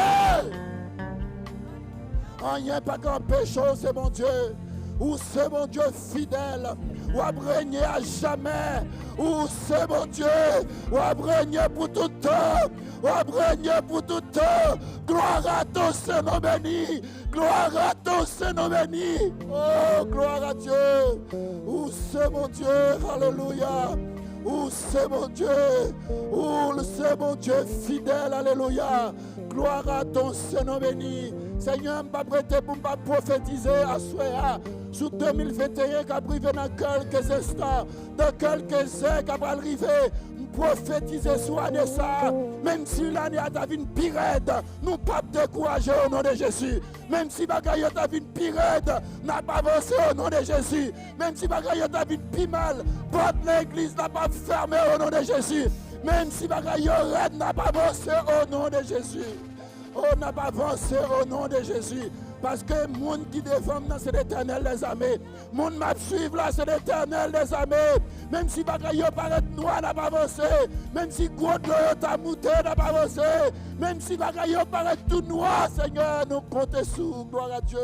Rien pas qu'un péché, c'est mon Dieu. Où c'est mon Dieu fidèle. Ou à régner à jamais. Où c'est mon Dieu. Ou à régner pour tout temps. Ou à régner pour tout temps. Gloire à ton Saint-Nom béni. Gloire à ton Saint-Nom béni. Oh, gloire à Dieu. Où c'est mon Dieu. Alléluia. Où c'est mon Dieu. Où c'est mon Dieu fidèle. Alléluia. Gloire à ton Saint-Nom béni. Seigneur, je ne prêter pour me prophétiser à soi sur 2021 qui va arriver dans quelques instants, dans quelques heures qui va arriver, prophétiser sur l'année ça. Même si l'année a une pirate, nous ne pas décourager au nom de Jésus. Même si bagaille a une pirate, n'a pas avancé au nom de Jésus. Même si bagaille a une pi mal, porte l'église n'a pas fermé au nom de Jésus. Même si bagaille n'a pas avancé au nom de Jésus. On n'a pas avancé au nom de Jésus. Parce que le monde qui défend, c'est l'Éternel des armées. Le monde m'a suivi là, c'est l'Éternel des armées. Même si bagaille paraît noir, n'a pas avancé. Même si gros t'a mouté, n'a pas avancé. Même si bagaille paraît tout noir, Seigneur, nous comptons sur. Gloire à Dieu.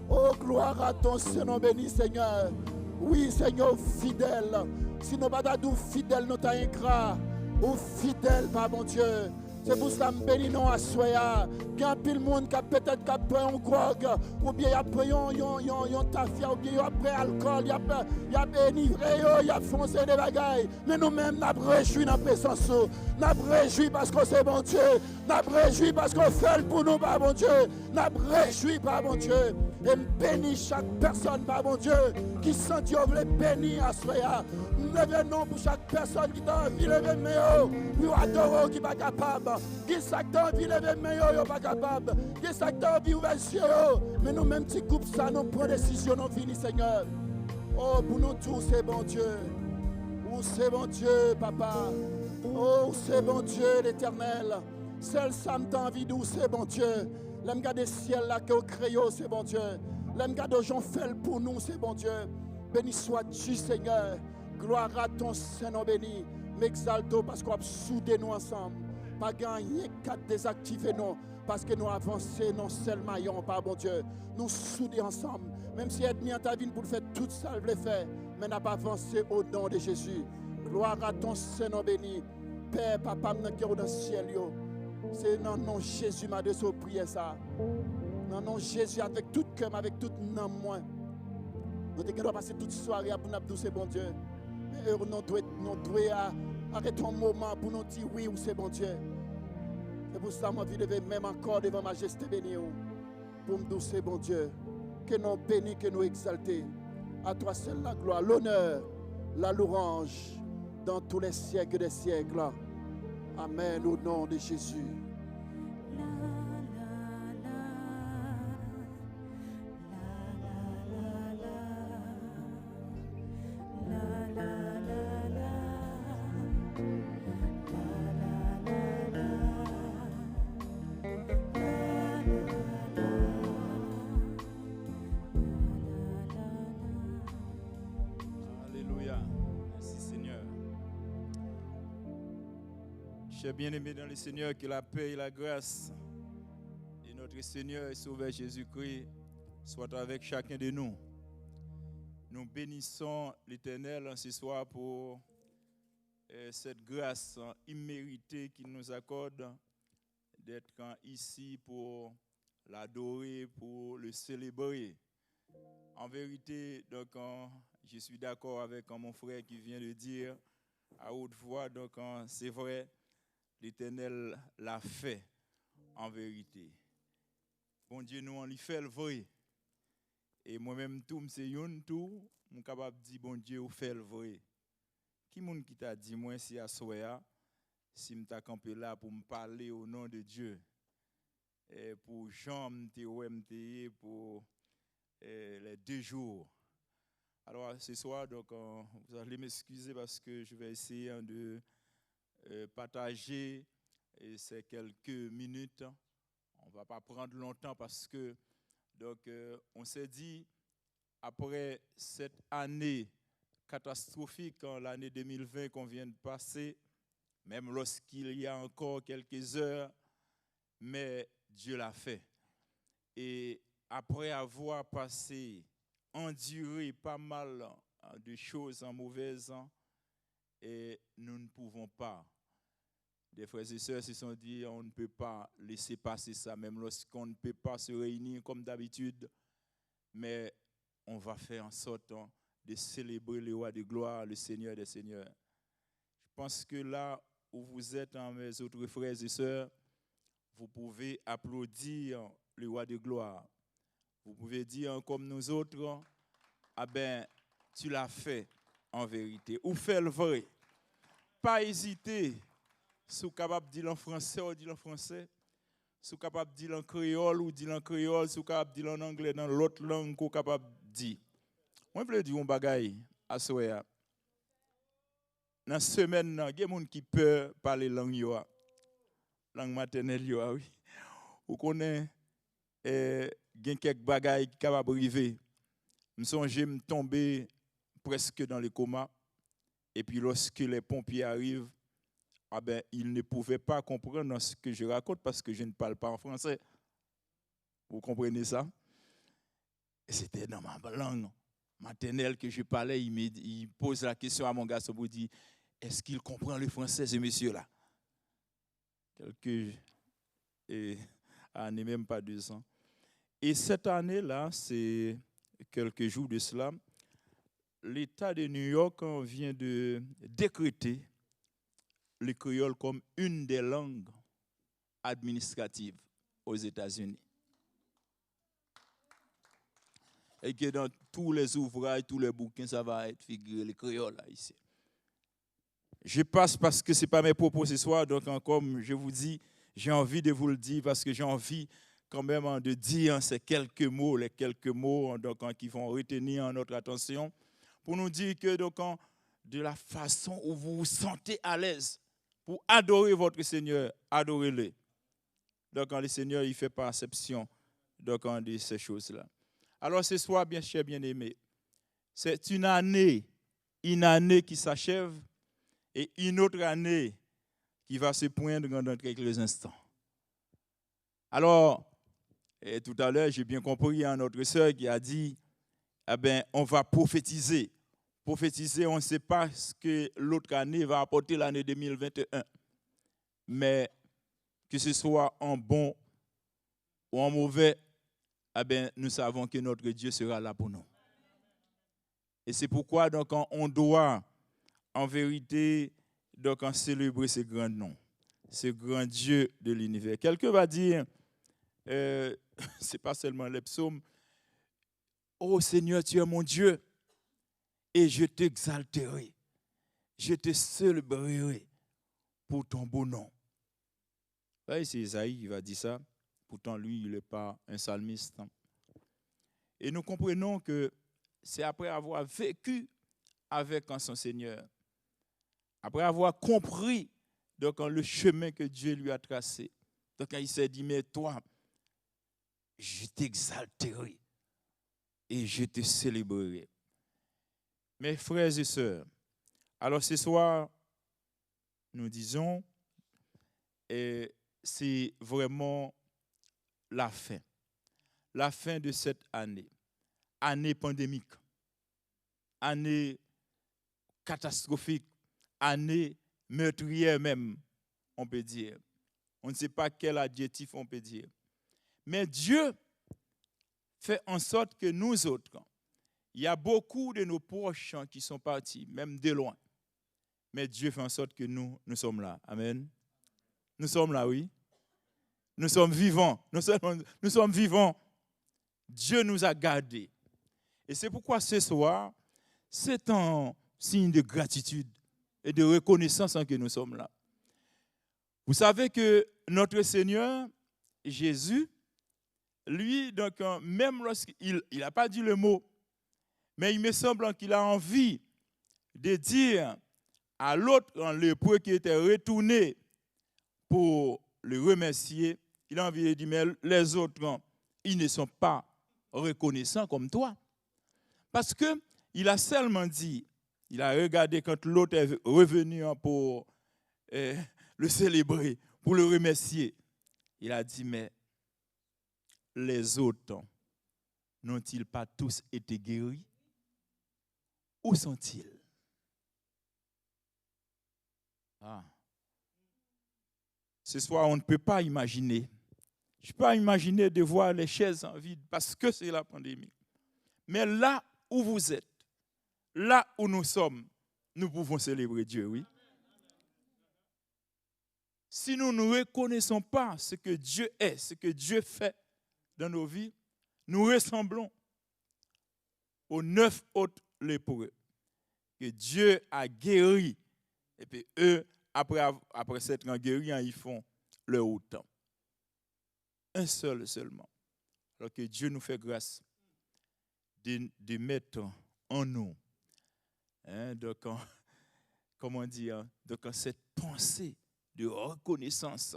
Oh, gloire à ton Seigneur béni, Seigneur. Oui, Seigneur, fidèle. Si nous pas d'adou fidèle, nous t'as ingrat. Ou fidèle, par mon Dieu. C'est pour cela que je bénis nous à Soya. Il y a un pile monde qui peut-être pris un grog, ou bien il a pris un tafia, ou bien il a pris alcool, il a enivré, il a foncé des bagailles. Mais nous-mêmes, nous avons réjoui dans la présence. Nous avons réjoui parce que c'est bon Dieu. Nous avons réjoui parce qu'on fait pour nous, par bon Dieu. Nous avons réjoui, par bon Dieu. Et bénis chaque personne, par mon Dieu, qui sent Dieu veut bénir à Soya. Nous levons pour chaque personne qui a envie de lever meilleur, pour adorer qui n'est pas capable. Qui a envie de lever meilleur, qui n'est pas capable. Qui a envie d'ouvrir les yeux. Mais nous-mêmes, petit groupe, ça, nous prenons décision, nous finissons, Seigneur. Oh, pour nous tous, c'est bon Dieu. Oh, c'est bon Dieu, Papa. Oh, c'est bon Dieu, l'Éternel. Seul ça me t'a envie d'où, c'est bon Dieu. L'aime garder ciel là que au crayon, c'est bon Dieu. L'aime garder gens fait pour nous, c'est bon Dieu. Béni sois-tu, Seigneur. Gloire à ton Saint-Nom béni. M'exalte parce qu'on a soudé nous ensemble. Pas gagner qu'à désactiver nous. Parce que nous avançons non seul maillon, par bon Dieu. Nous soudés ensemble. Même si ennemi en ta vie pour faire tout ça, le fait. Mais n'a pas avancé au nom de Jésus. Gloire à ton Saint-Nom béni. Père, Papa, nous qui est dans le ciel. C'est dans le nom de Jésus, ma de prier ça. Dans le nom de Jésus, avec tout cœur, avec tout nom, moi. Nous devons passer toute soirée pour nous dire, c'est bon Dieu. Mais nous devons arrêter un moment pour nous dire oui ou c'est bon Dieu. C'est pour ça que je vais même encore devant majesté bénie. Pour me dire c'est bon Dieu. Que nous bénis, que nous exaltés. À toi seul la gloire, l'honneur, la louange dans tous les siècles des siècles. Amen au nom de Jésus. Chers bien-aimés dans le Seigneur, que la paix et la grâce de notre Seigneur et Sauveur Jésus-Christ soient avec chacun de nous. Nous bénissons l'Éternel ce soir pour cette grâce imméritée qu'il nous accorde d'être ici pour l'adorer, pour le célébrer. En vérité, donc, je suis d'accord avec mon frère qui vient de dire à haute voix, donc c'est vrai. L'Éternel l'a fait en vérité. Bon Dieu, nous on lui fait le vrai. Et moi-même, tout, c'est yon tout, je suis capable de dire, bon Dieu, vous fait le vrai. Qui moun qui t'a dit, moi, si à Soya, si je suis campé là pour me parler au nom de Dieu, et pour Jean, pour les 2 jours. Alors, ce soir, donc, vous allez m'excuser parce que je vais essayer de partager ces quelques minutes. On ne va pas prendre longtemps parce que donc, on s'est dit, après cette année catastrophique, l'année 2020 qu'on vient de passer, même lorsqu'il y a encore quelques heures, mais Dieu l'a fait. Et après avoir passé, enduré pas mal de choses en mauvaises, et nous ne pouvons pas. Des frères et sœurs se sont dit, on ne peut pas laisser passer ça, même lorsqu'on ne peut pas se réunir comme d'habitude, mais on va faire en sorte de célébrer le roi de gloire, le Seigneur des Seigneurs. Je pense que là où vous êtes, mes autres frères et sœurs, vous pouvez applaudir le roi de gloire. Vous pouvez dire comme nous autres, ah ben, tu l'as fait. En vérité, ou fait le vrai. Pas hésiter. Si vous êtes capable de dire en français ou dire en français, si vous êtes capable de dire en créole ou dire en créole, si vous êtes capable de dire en anglais dans l'autre langue que vous êtes capable de dire. Moi, je veux dire un bagay à Soya. Dans la semaine, il y a des gens qui peuvent parler langue maternelle, oui. Vous connaissez, il y a quelques bagailles qui sont capables de arriver. Je me suis tombé presque dans le coma. Et puis lorsque les pompiers arrivent, ah ben, ils ne pouvaient pas comprendre ce que je raconte parce que je ne parle pas en français. Vous comprenez ça? Et c'était dans ma langue maternelle que je parlais. Il pose la question à mon garçon pour dire, est-ce qu'il comprend le français, ce monsieur-là? Quelques années, même pas 2 ans. Et cette année-là, c'est quelques jours de cela, l'État de New York vient de décréter le créole comme une des langues administratives aux États-Unis. Et que dans tous les ouvrages, tous les bouquins, ça va être figuré le créole là, ici. Je passe parce que ce n'est pas mes propos ce soir, donc comme je vous dis, j'ai envie de vous le dire parce que j'ai envie quand même de dire ces quelques mots, les quelques mots donc, qui vont retenir notre attention pour nous dire que donc, de la façon où vous vous sentez à l'aise pour adorer votre Seigneur, adorez-le. Donc le Seigneur, il fait pas exception donc, de ces choses-là. Alors ce soir, bien cher, bien-aimé, c'est une année qui s'achève et une autre année qui va se poindre dans quelques instants. Alors, tout à l'heure, j'ai bien compris notre sœur qui a dit, eh ben, on va prophétiser. Prophétiser, on ne sait pas ce que l'autre année va apporter l'année 2021. Mais que ce soit en bon ou en mauvais, eh ben, nous savons que notre Dieu sera là pour nous. Et c'est pourquoi donc, on doit, en vérité, donc, célébrer ce grand nom, ce grand Dieu de l'univers. Quelqu'un va dire, ce n'est pas seulement les psaumes, ô Seigneur, tu es mon Dieu, et je t'exalterai, je te célébrerai pour ton beau nom. Là, c'est Isaïe qui va dire ça. Pourtant, lui, il n'est pas un psalmiste. Et nous comprenons que c'est après avoir vécu avec son Seigneur, après avoir compris donc, le chemin que Dieu lui a tracé. Donc, il s'est dit, mais toi, je t'exalterai et je te célébrerai. Mes frères et sœurs, alors ce soir, nous disons, et c'est vraiment la fin de cette année pandémique, année catastrophique, année meurtrière même, on peut dire. On ne sait pas quel adjectif on peut dire. Mais Dieu fait en sorte que nous autres, il y a beaucoup de nos proches qui sont partis, même de loin. Mais Dieu fait en sorte que nous sommes là. Amen. Nous sommes là, oui. Nous sommes vivants. Nous sommes vivants. Dieu nous a gardés. Et c'est pourquoi ce soir, c'est un signe de gratitude et de reconnaissance que nous sommes là. Vous savez que notre Seigneur, Jésus, lui, donc, même lorsqu'il n'a pas dit le mot, mais il me semble qu'il a envie de dire à l'autre, lépreux qui était retourné pour le remercier, il a envie de dire, mais les autres, ils ne sont pas reconnaissants comme toi. Parce qu'il a seulement dit, il a regardé quand l'autre est revenu pour le célébrer, pour le remercier. Il a dit, mais les autres, n'ont-ils pas tous été guéris? Où sont-ils? Ce soir, on ne peut pas imaginer. Je ne peux pas imaginer de voir les chaises en vide parce que c'est la pandémie. Mais là où vous êtes, là où nous sommes, nous pouvons célébrer Dieu, oui. Si nous ne reconnaissons pas ce que Dieu est, ce que Dieu fait dans nos vies, nous ressemblons aux 9 autres lépreux que Dieu a guéris. Et puis eux, après s'être guéris, ils font leur autant. Un seul seulement. Alors que Dieu nous fait grâce de mettre en nous, donc, comment dire, donc, cette pensée de reconnaissance.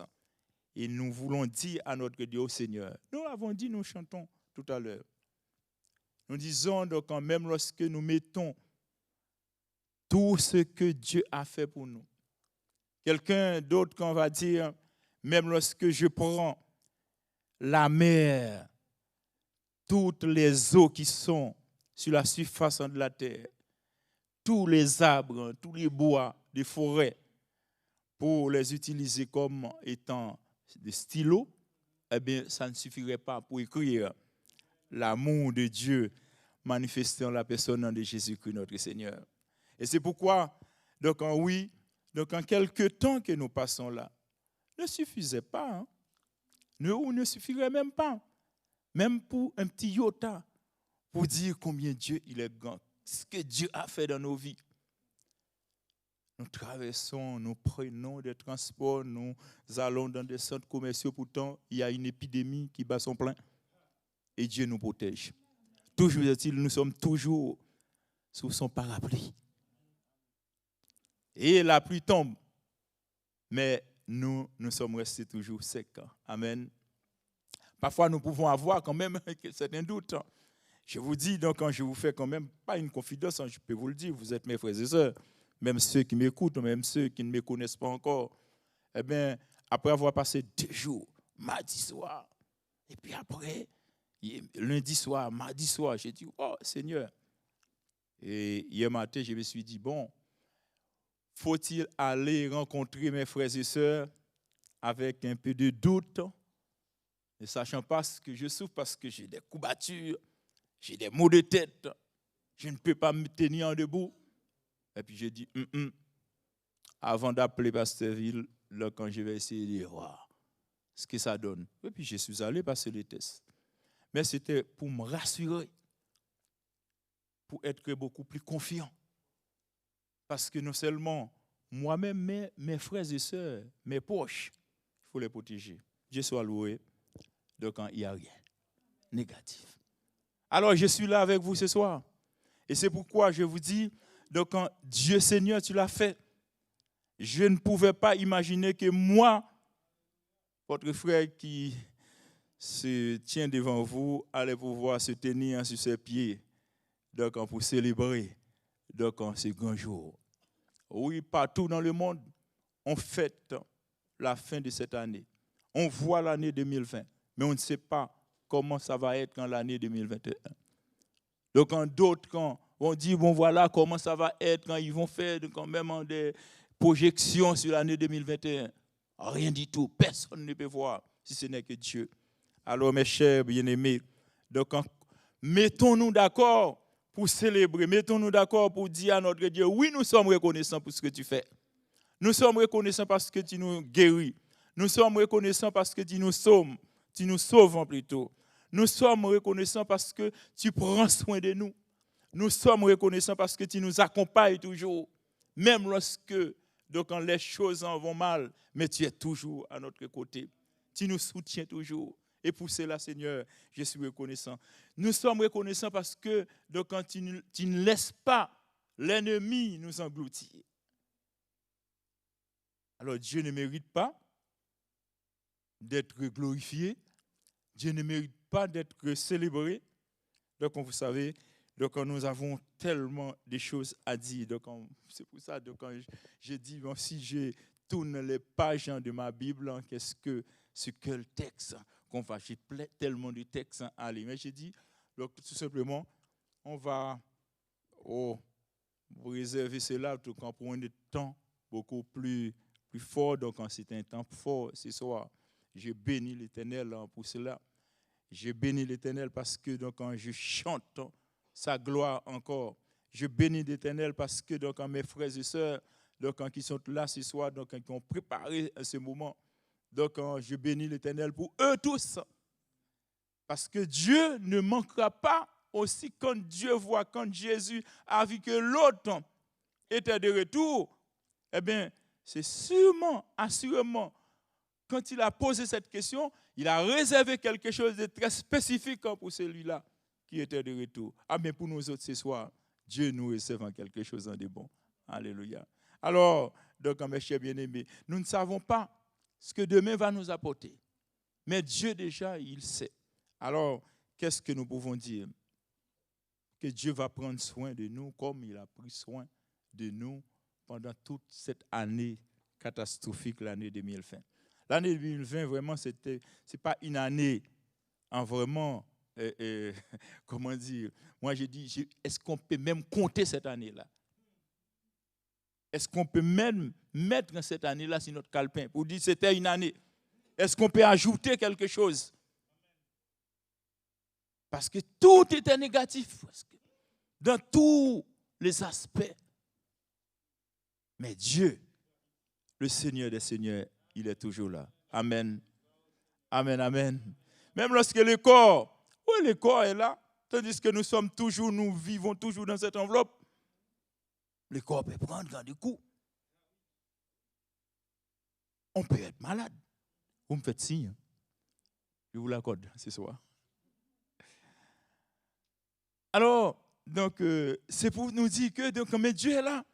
Et nous voulons dire à notre Dieu, au Seigneur, nous l'avons dit, nous chantons tout à l'heure. Nous disons donc, même lorsque nous mettons tout ce que Dieu a fait pour nous. Quelqu'un d'autre qu'on va dire, même lorsque je prends la mer, toutes les eaux qui sont sur la surface de la terre, tous les arbres, tous les bois, des forêts, pour les utiliser comme étant des stylos, eh bien, ça ne suffirait pas pour écrire l'amour de Dieu manifesté en la personne de Jésus-Christ, notre Seigneur. Et c'est pourquoi, donc en quelques temps que nous passons là, ne suffisait pas. Hein? Ne suffirait même pas. Même pour un petit iota, pour dire combien Dieu il est grand, ce que Dieu a fait dans nos vies. Nous traversons, nous prenons des transports, nous allons dans des centres commerciaux, pourtant il y a une épidémie qui bat son plein. Et Dieu nous protège. Toujours est-il, nous sommes toujours sous son parapluie. Et la pluie tombe, mais nous sommes restés toujours secs. Amen. Parfois, nous pouvons avoir quand même certains doutes. Je vous dis, donc, quand je vous fais quand même pas une confidence, je peux vous le dire, vous êtes mes frères et sœurs, même ceux qui m'écoutent, même ceux qui ne me connaissent pas encore. Eh bien, après avoir passé 2 jours, mardi soir, et puis après, lundi soir, mardi soir, j'ai dit, oh Seigneur. Et hier matin, je me suis dit, bon, faut-il aller rencontrer mes frères et sœurs avec un peu de doute, ne sachant pas ce que je souffre parce que j'ai des courbatures, j'ai des maux de tête, je ne peux pas me tenir en debout. Et puis j'ai dit, avant d'appeler Pasteur Ville, là, quand je vais essayer de voir ce que ça donne. Et puis je suis allé passer les tests. Mais c'était pour me rassurer, pour être beaucoup plus confiant. Parce que non seulement moi-même, mais mes frères et sœurs, mes proches, il faut les protéger. Dieu soit loué. Donc, il n'y a rien négatif. Alors, je suis là avec vous ce soir. Et c'est pourquoi je vous dis, donc, Dieu Seigneur, tu l'as fait. Je ne pouvais pas imaginer que moi, votre frère qui se tient devant vous, allait pouvoir se tenir sur ses pieds, donc, pour célébrer donc, ce grand jour. Oui, partout dans le monde, on fête la fin de cette année. On voit l'année 2020, mais on ne sait pas comment ça va être dans l'année 2021. Donc, quand d'autres, quand on dit, bon, voilà comment ça va être quand ils vont faire quand même des projections sur l'année 2021. Rien du tout. Personne ne peut voir si ce n'est que Dieu. Alors, mes chers bien-aimés, donc, mettons-nous d'accord pour célébrer, mettons-nous d'accord pour dire à notre Dieu, oui, nous sommes reconnaissants pour ce que tu fais. Nous sommes reconnaissants parce que tu nous guéris. Nous sommes reconnaissants parce que tu nous sauves plutôt. Nous sommes reconnaissants parce que tu prends soin de nous. Nous sommes reconnaissants parce que tu nous accompagnes toujours, même lorsque donc, quand les choses en vont mal, mais tu es toujours à notre côté. Tu nous soutiens toujours. Et pour cela, Seigneur, je suis reconnaissant. Nous sommes reconnaissants parce que donc, quand tu ne laisses pas l'ennemi nous engloutir. Alors Dieu ne mérite pas d'être glorifié. Dieu ne mérite pas d'être célébré. Donc, vous savez, donc, nous avons tellement de choses à dire. Donc, c'est pour ça que je dis, bon, si je tourne les pages de ma Bible, qu'est-ce que le texte qu'on va, j'ai tellement de textes à lire. Mais j'ai dit, donc, tout simplement, on va vous réserver cela pour un temps beaucoup plus fort. Donc, c'est un temps fort ce soir. Je bénis l'Éternel pour cela. Je bénis l'Éternel parce que donc, quand je chante sa gloire encore, je bénis l'Éternel parce que donc, mes frères et sœurs donc, qui sont là ce soir, donc, qui ont préparé ce moment, donc je bénis l'Éternel pour eux tous. Parce que Dieu ne manquera pas aussi quand Dieu voit, quand Jésus a vu que l'autre était de retour, eh bien, c'est assurément, quand il a posé cette question, il a réservé quelque chose de très spécifique pour celui-là qui était de retour. Ah, mais pour nous autres ce soir, Dieu nous réserve quelque chose de bon. Alléluia. Alors, donc, mes chers bien-aimés, nous ne savons pas ce que demain va nous apporter. Mais Dieu déjà, il sait. Alors, qu'est-ce que nous pouvons dire? Que Dieu va prendre soin de nous comme il a pris soin de nous pendant toute cette année catastrophique, l'année 2020. L'année 2020, vraiment, c'est pas une année en vraiment, comment dire, moi j'ai dit, est-ce qu'on peut même compter cette année-là? Est-ce qu'on peut même mettre cette année-là sur notre calepin pour dire que c'était une année? Est-ce qu'on peut ajouter quelque chose? Parce que tout était négatif, dans tous les aspects. Mais Dieu, le Seigneur des Seigneurs, il est toujours là. Amen. Amen, amen. Même lorsque le corps est là, tandis que nous vivons toujours dans cette enveloppe, le corps peut prendre des coups. On peut être malade. Vous me faites signe. Je vous l'accorde ce soir. Alors, donc, c'est pour nous dire que donc, mais Dieu est là.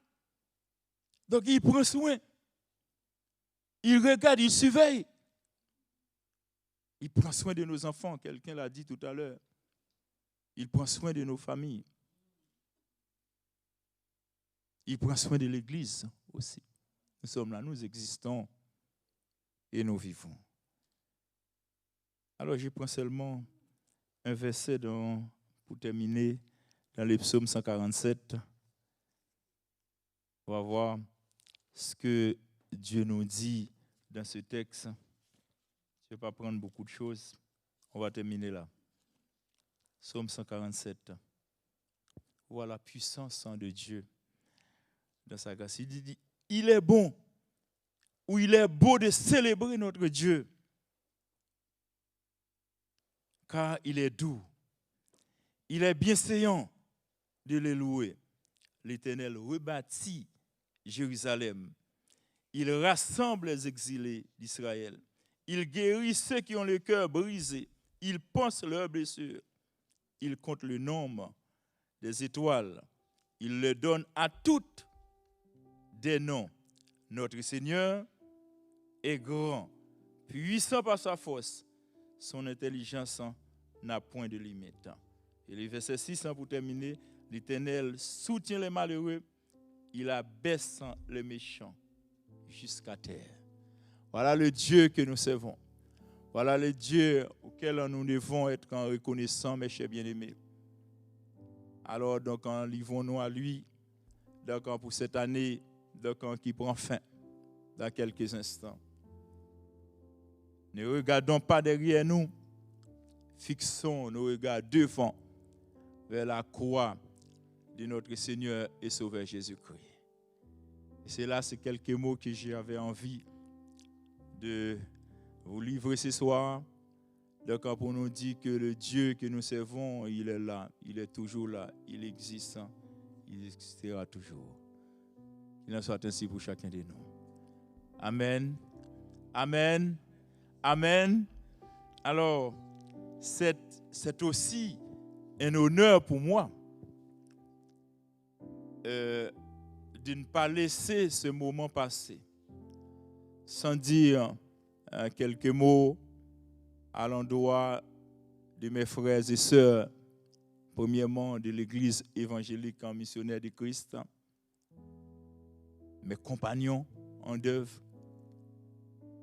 Donc, il prend soin. Il regarde, il surveille. Il prend soin de nos enfants. Quelqu'un l'a dit tout à l'heure. Il prend soin de nos familles. Il prend soin de l'Église aussi. Nous sommes là, nous existons et nous vivons. Alors, je prends seulement un verset pour terminer dans le psaume 147. On va voir ce que Dieu nous dit dans ce texte. Je ne vais pas prendre beaucoup de choses. On va terminer là. Psaume 147. Voilà la puissance de Dieu dans sa grâce. Il dit, il est bon, ou il est beau de célébrer notre Dieu, car il est doux. Il est bienséant de le louer. L'Éternel rebâtit Jérusalem. Il rassemble les exilés d'Israël. Il guérit ceux qui ont le cœur brisé. Il pense leurs blessures. Il compte le nombre des étoiles. Il leur donne à toutes des noms. Notre Seigneur est grand, puissant par sa force. Son intelligence n'a point de limite. Et le verset 6, pour terminer, l'Éternel soutient les malheureux, il abaisse les méchants jusqu'à terre. Voilà le Dieu que nous servons. Voilà le Dieu auquel nous devons être reconnaissants, mes chers bien-aimés. Alors, donc, livrons-nous à lui, donc, pour cette année donc, qui prend fin dans quelques instants. Ne regardons pas derrière nous, fixons nos regards devant, vers la croix de notre Seigneur et Sauveur Jésus-Christ. Et c'est là, ces quelques mots que j'avais envie de vous livrer ce soir. Donc, pour nous dire que le Dieu que nous servons, il est là, il est toujours là, il existe, il existera toujours. Il en soit ainsi pour chacun de nous. Amen. Amen. Amen. Alors, c'est aussi un honneur pour moi de ne pas laisser ce moment passer sans dire quelques mots à l'endroit de mes frères et sœurs, premièrement de l'Église évangélique en missionnaire de Christ, mes compagnons en œuvre,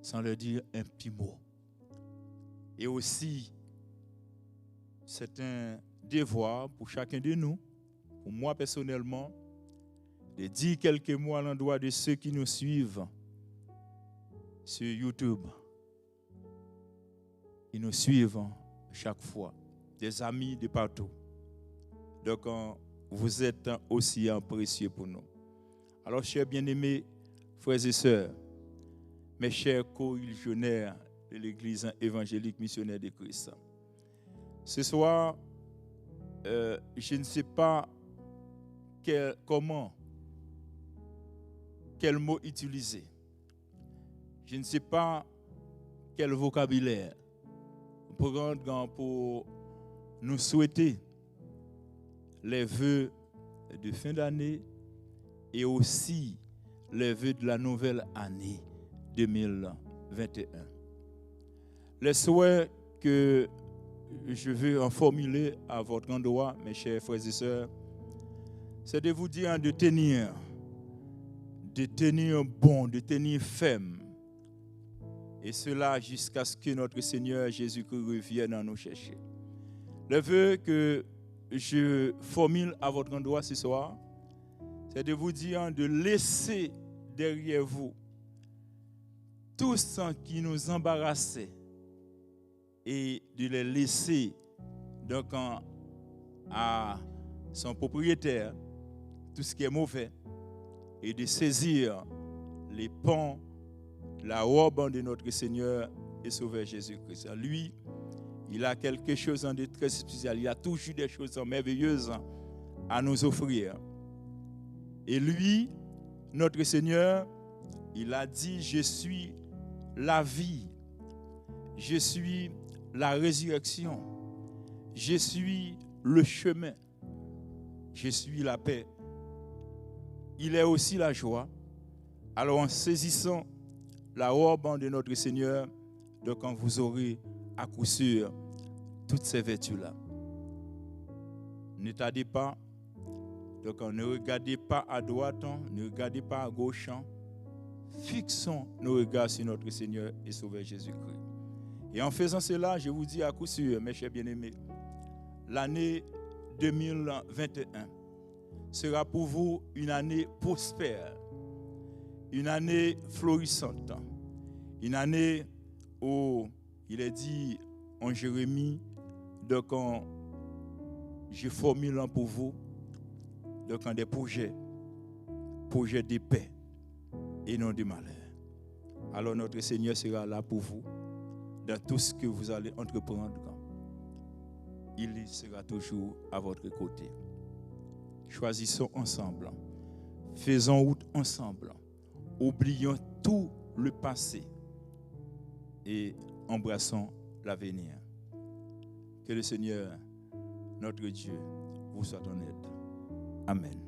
sans leur dire un petit mot. Et aussi, c'est un devoir pour chacun de nous, pour moi personnellement, de dire quelques mots à l'endroit de ceux qui nous suivent sur YouTube. Ils nous suivent chaque fois, des amis de partout. Donc, vous êtes aussi précieux pour nous. Alors, chers bien-aimés, frères et sœurs, mes chers co-religionnaires de l'Église évangélique missionnaire de Christ, ce soir, je ne sais pas quel mot utiliser. Je ne sais pas quel vocabulaire prendre pour nous souhaiter les vœux de fin d'année et aussi les vœux de la nouvelle année 2021. Les souhaits que je veux en formuler à votre endroit, mes chers frères et sœurs, c'est de vous dire de tenir de tenir bon, de tenir ferme. Et cela jusqu'à ce que notre Seigneur Jésus-Christ revienne à nous chercher. Le vœu que je formule à votre endroit ce soir, c'est de vous dire de laisser derrière vous tout ce qui nous embarrassait et de les laisser donc à son propriétaire, tout ce qui est mauvais, et de saisir les pans, la robe de notre Seigneur et Sauveur Jésus-Christ. Lui, il a quelque chose de très spécial. Il a toujours des choses merveilleuses à nous offrir. Et lui, notre Seigneur, il a dit, je suis la vie, je suis la résurrection, je suis le chemin, je suis la paix. Il est aussi la joie. Alors en saisissant la robe de notre Seigneur, donc quand vous aurez à coup sûr toutes ces vertus-là. Ne tardez pas, donc ne regardez pas à droite, ne regardez pas à gauche. Fixons nos regards sur notre Seigneur et Sauveur Jésus-Christ. Et en faisant cela, je vous dis à coup sûr, mes chers bien-aimés, l'année 2021 sera pour vous une année prospère, une année florissante, une année où il est dit en Jérémie, donc je formule pour vous donc des projets de paix et non de malheur. Alors notre Seigneur sera là pour vous dans tout ce que vous allez entreprendre. Il sera toujours à votre côté. Choisissons ensemble, faisons route ensemble, oublions tout le passé et embrassons l'avenir. Que le Seigneur, notre Dieu, vous soit en aide. Amen.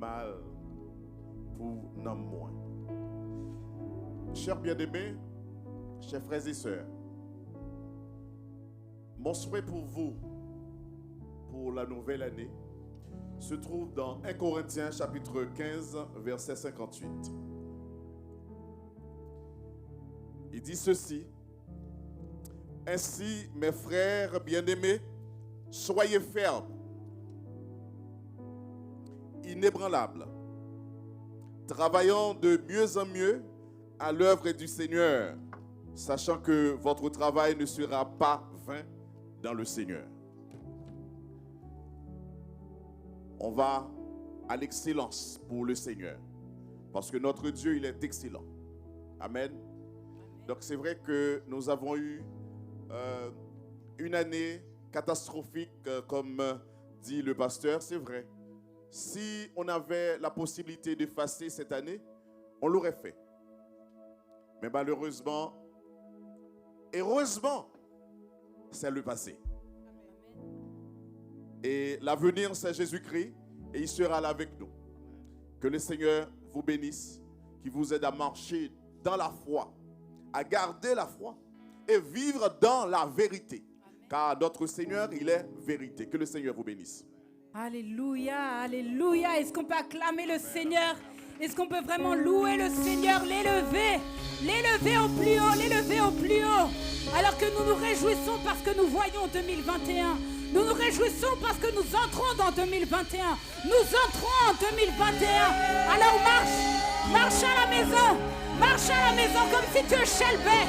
mal pour non moins. Chers bien-aimés, chers frères et sœurs, mon souhait pour vous, pour la nouvelle année, se trouve dans 1 Corinthiens chapitre 15, verset 58. Il dit ceci: ainsi, mes frères bien-aimés, soyez fermes, inébranlables, travaillant de mieux en mieux à l'œuvre du Seigneur, sachant que votre travail ne sera pas vain dans le Seigneur. On va à l'excellence pour le Seigneur, parce que notre Dieu, il est excellent. Amen. Donc c'est vrai que nous avons eu une année catastrophique, comme dit le pasteur, c'est vrai. Si on avait la possibilité d'effacer cette année, on l'aurait fait. Mais malheureusement, heureusement, c'est le passé. Et l'avenir, c'est Jésus-Christ, et il sera là avec nous. Que le Seigneur vous bénisse, qu'il vous aide à marcher dans la foi, à garder la foi et vivre dans la vérité. Car notre Seigneur, il est vérité. Que le Seigneur vous bénisse. Alléluia, alléluia. Est-ce qu'on peut acclamer le Seigneur? Est-ce qu'on peut vraiment louer le Seigneur, l'élever au plus haut, l'élever au plus haut? Alors que nous nous réjouissons parce que nous voyons 2021. Nous nous réjouissons parce que nous entrons dans 2021. Nous entrons en 2021. Alors marche à la maison. Marche à la maison comme si tu chelbais.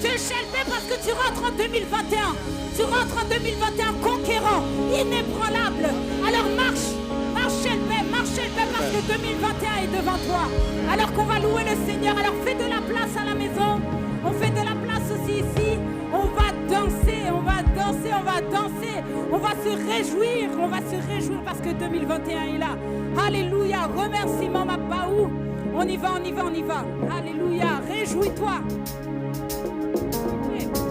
Tu chelbais parce que tu rentres en 2021. Tu rentres en 2021 conquérant, inébranlable. Alors marche chelbais parce que 2021 est devant toi. Alors qu'on va louer le Seigneur. Alors fais de la place à la maison. On fait de la place aussi ici. On va danser, on va se réjouir parce que 2021 est là. Alléluia, remerciement ma Baou. On y va. Alléluia, réjouis-toi.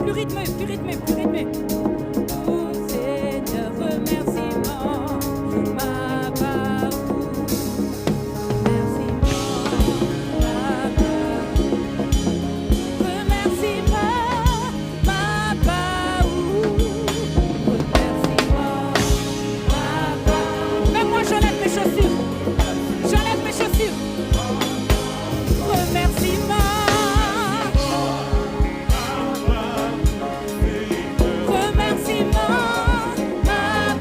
Plus rythmé. Oh Seigneur, remerciement ma Baou. Remerciement, ma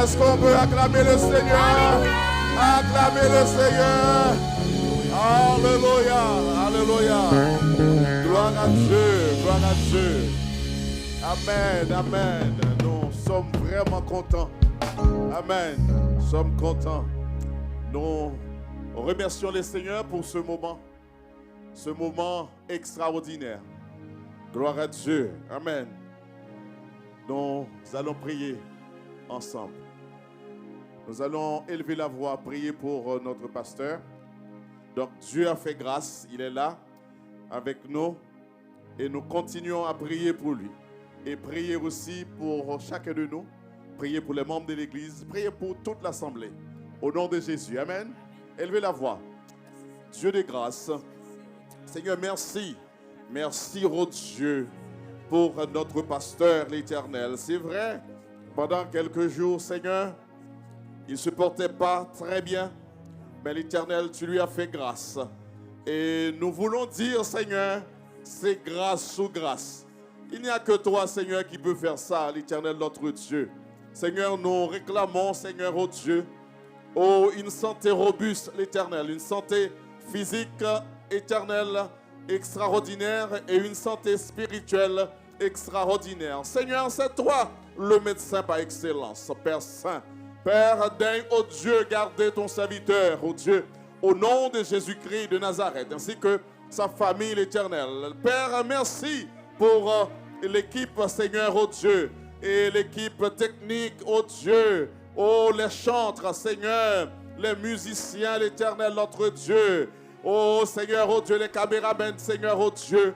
Est-ce qu'on peut acclamer le Seigneur? Acclamer le Seigneur. Alléluia, alléluia. Gloire à Dieu, gloire à Dieu. Amen, amen. Nous sommes vraiment contents. Amen. Nous sommes contents. Nous remercions le Seigneur pour ce moment extraordinaire. Gloire à Dieu. Amen. Nous allons prier ensemble. Nous allons élever la voix, prier pour notre pasteur. Donc Dieu a fait grâce, il est là avec nous et nous continuons à prier pour lui. Et prier aussi pour chacun de nous, prier pour les membres de l'église, prier pour toute l'assemblée. Au nom de Jésus, amen. Élevez la voix. Dieu de grâce, Seigneur, merci. Merci, oh Dieu, pour notre pasteur, l'Éternel. C'est vrai, pendant quelques jours, Seigneur, il ne se portait pas très bien, mais l'Éternel, tu lui as fait grâce. Et nous voulons dire, Seigneur, c'est grâce sous grâce. Il n'y a que toi, Seigneur, qui peut faire ça, l'Éternel, notre Dieu. Seigneur, nous réclamons, Seigneur, oh Dieu, oh, une santé robuste, l'Éternel, une santé physique, éternelle, extraordinaire et une santé spirituelle extraordinaire. Seigneur, c'est toi le médecin par excellence, Père Saint. Père, daigne, oh Dieu, garder ton serviteur, oh Dieu, au nom de Jésus-Christ de Nazareth, ainsi que sa famille, l'Éternel. Père, merci pour l'équipe, Seigneur, oh Dieu, et l'équipe technique, oh Dieu, oh les chantres, Seigneur, les musiciens, l'Éternel, notre Dieu. Oh Seigneur, oh Dieu, les caméramans, Seigneur, oh Dieu,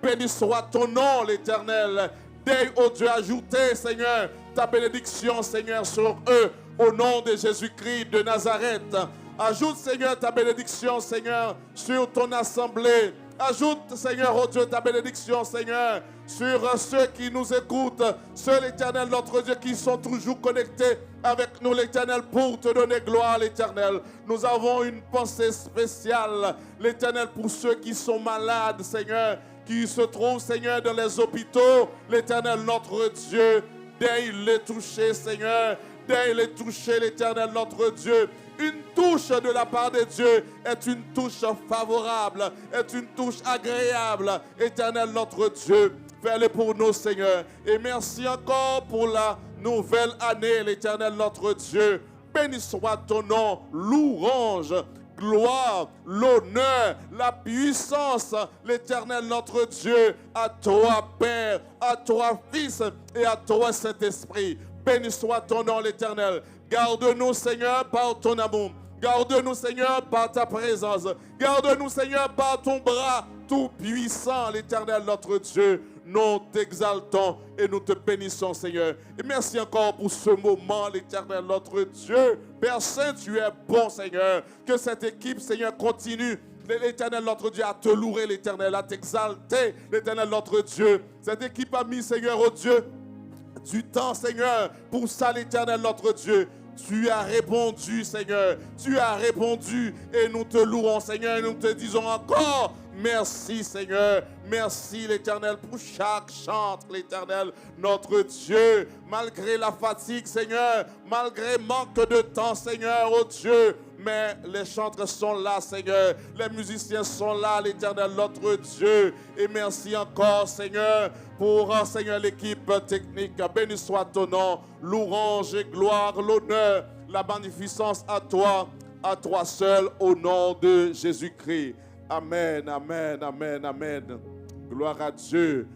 béni soit ton nom, l'Éternel. Daigne, oh Dieu, ajouter, Seigneur, ta bénédiction, Seigneur, sur eux, au nom de Jésus-Christ de Nazareth. Ajoute, Seigneur, ta bénédiction, Seigneur, sur ton assemblée. Ajoute, Seigneur, oh Dieu, ta bénédiction, Seigneur, sur ceux qui nous écoutent, ceux, l'Éternel, notre Dieu, qui sont toujours connectés avec nous, l'Éternel, pour te donner gloire, l'Éternel. Nous avons une pensée spéciale, l'Éternel, pour ceux qui sont malades, Seigneur, qui se trouvent, Seigneur, dans les hôpitaux, l'Éternel, notre Dieu, daigne les toucher, Seigneur, daigne les toucher, l'Éternel, notre Dieu. Une touche de la part de Dieu est une touche favorable, est une touche agréable. Éternel notre Dieu, fais-le pour nous, Seigneur. Et merci encore pour la nouvelle année, l'Éternel notre Dieu. Béni soit ton nom, louange, gloire, l'honneur, la puissance, l'Éternel notre Dieu, à toi Père, à toi Fils et à toi Saint-Esprit. Béni soit ton nom, l'Éternel. Garde-nous, Seigneur, par ton amour. Garde-nous, Seigneur, par ta présence. Garde-nous, Seigneur, par ton bras tout puissant, l'Éternel, notre Dieu. Nous t'exaltons et nous te bénissons, Seigneur. Et merci encore pour ce moment, l'Éternel, notre Dieu. Père Saint, tu es bon, Seigneur. Que cette équipe, Seigneur, continue, l'Éternel, notre Dieu, à te louer, l'Éternel, à t'exalter, l'Éternel, notre Dieu. Cette équipe a mis, Seigneur, oh Dieu, du temps, Seigneur, pour ça, l'Éternel, notre Dieu. Tu as répondu, Seigneur. Tu as répondu et nous te louons, Seigneur. Et nous te disons encore merci, Seigneur. Merci, l'Éternel, pour chaque chant, l'Éternel, notre Dieu. Malgré la fatigue, Seigneur, malgré manque de temps, Seigneur, oh Dieu. Mais les chantres sont là, Seigneur. Les musiciens sont là, l'Éternel, notre Dieu. Et merci encore, Seigneur, pour, Seigneur, l'équipe technique. Béni soit ton nom. Louange et gloire, l'honneur, la magnificence à toi seul, au nom de Jésus-Christ. Amen, amen, amen, amen. Gloire à Dieu.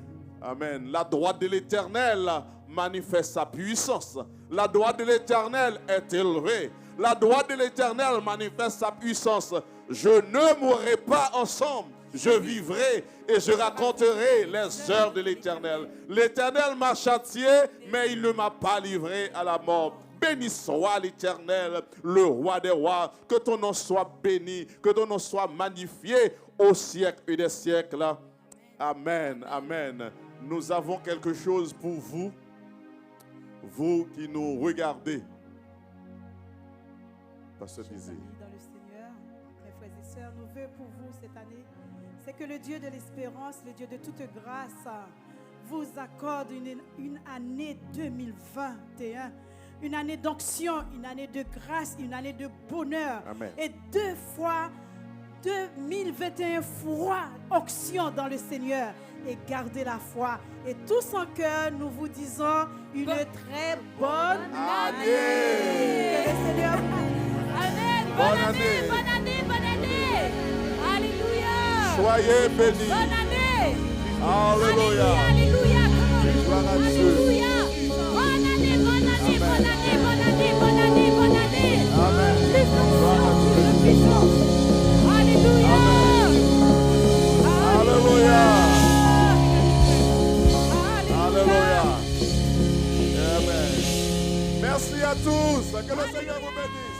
Amen. La droite de l'Éternel manifeste sa puissance. La droite de l'Éternel est élevée. La droite de l'Éternel manifeste sa puissance. Je ne mourrai pas ensemble. Je vivrai et je raconterai les heures de l'Éternel. L'Éternel m'a châtié, mais il ne m'a pas livré à la mort. Béni soit l'Éternel, le roi des rois. Que ton nom soit béni, que ton nom soit magnifié au siècle et des siècles. Amen, amen. Nous avons quelque chose pour vous, vous qui nous regardez. Pasteur Dizzy. Dans le Seigneur, mes frères et sœurs, nos vœux pour vous cette année, c'est que le Dieu de l'espérance, le Dieu de toute grâce, vous accorde une année 2021, une année d'onction, une année de grâce, une année de bonheur. Amen. Et 2021 fois onction dans le Seigneur. Et gardez la foi. Et tous en cœur, nous vous disons une très bonne année. Que le Seigneur Amen. Bonne année. Bonne année, bonne année. Alléluia. Soyez bénis. Bonne année. Alléluia. Alléluia. Gloire à Dieu. Alléluia. Bonne année, bonne année, bonne année, bonne année, bonne année, bonne année. Amen. Puissance, puissance. Alléluia. Alléluia. Alléluia. Amen. Merci à tous. Que le Seigneur vous bénisse.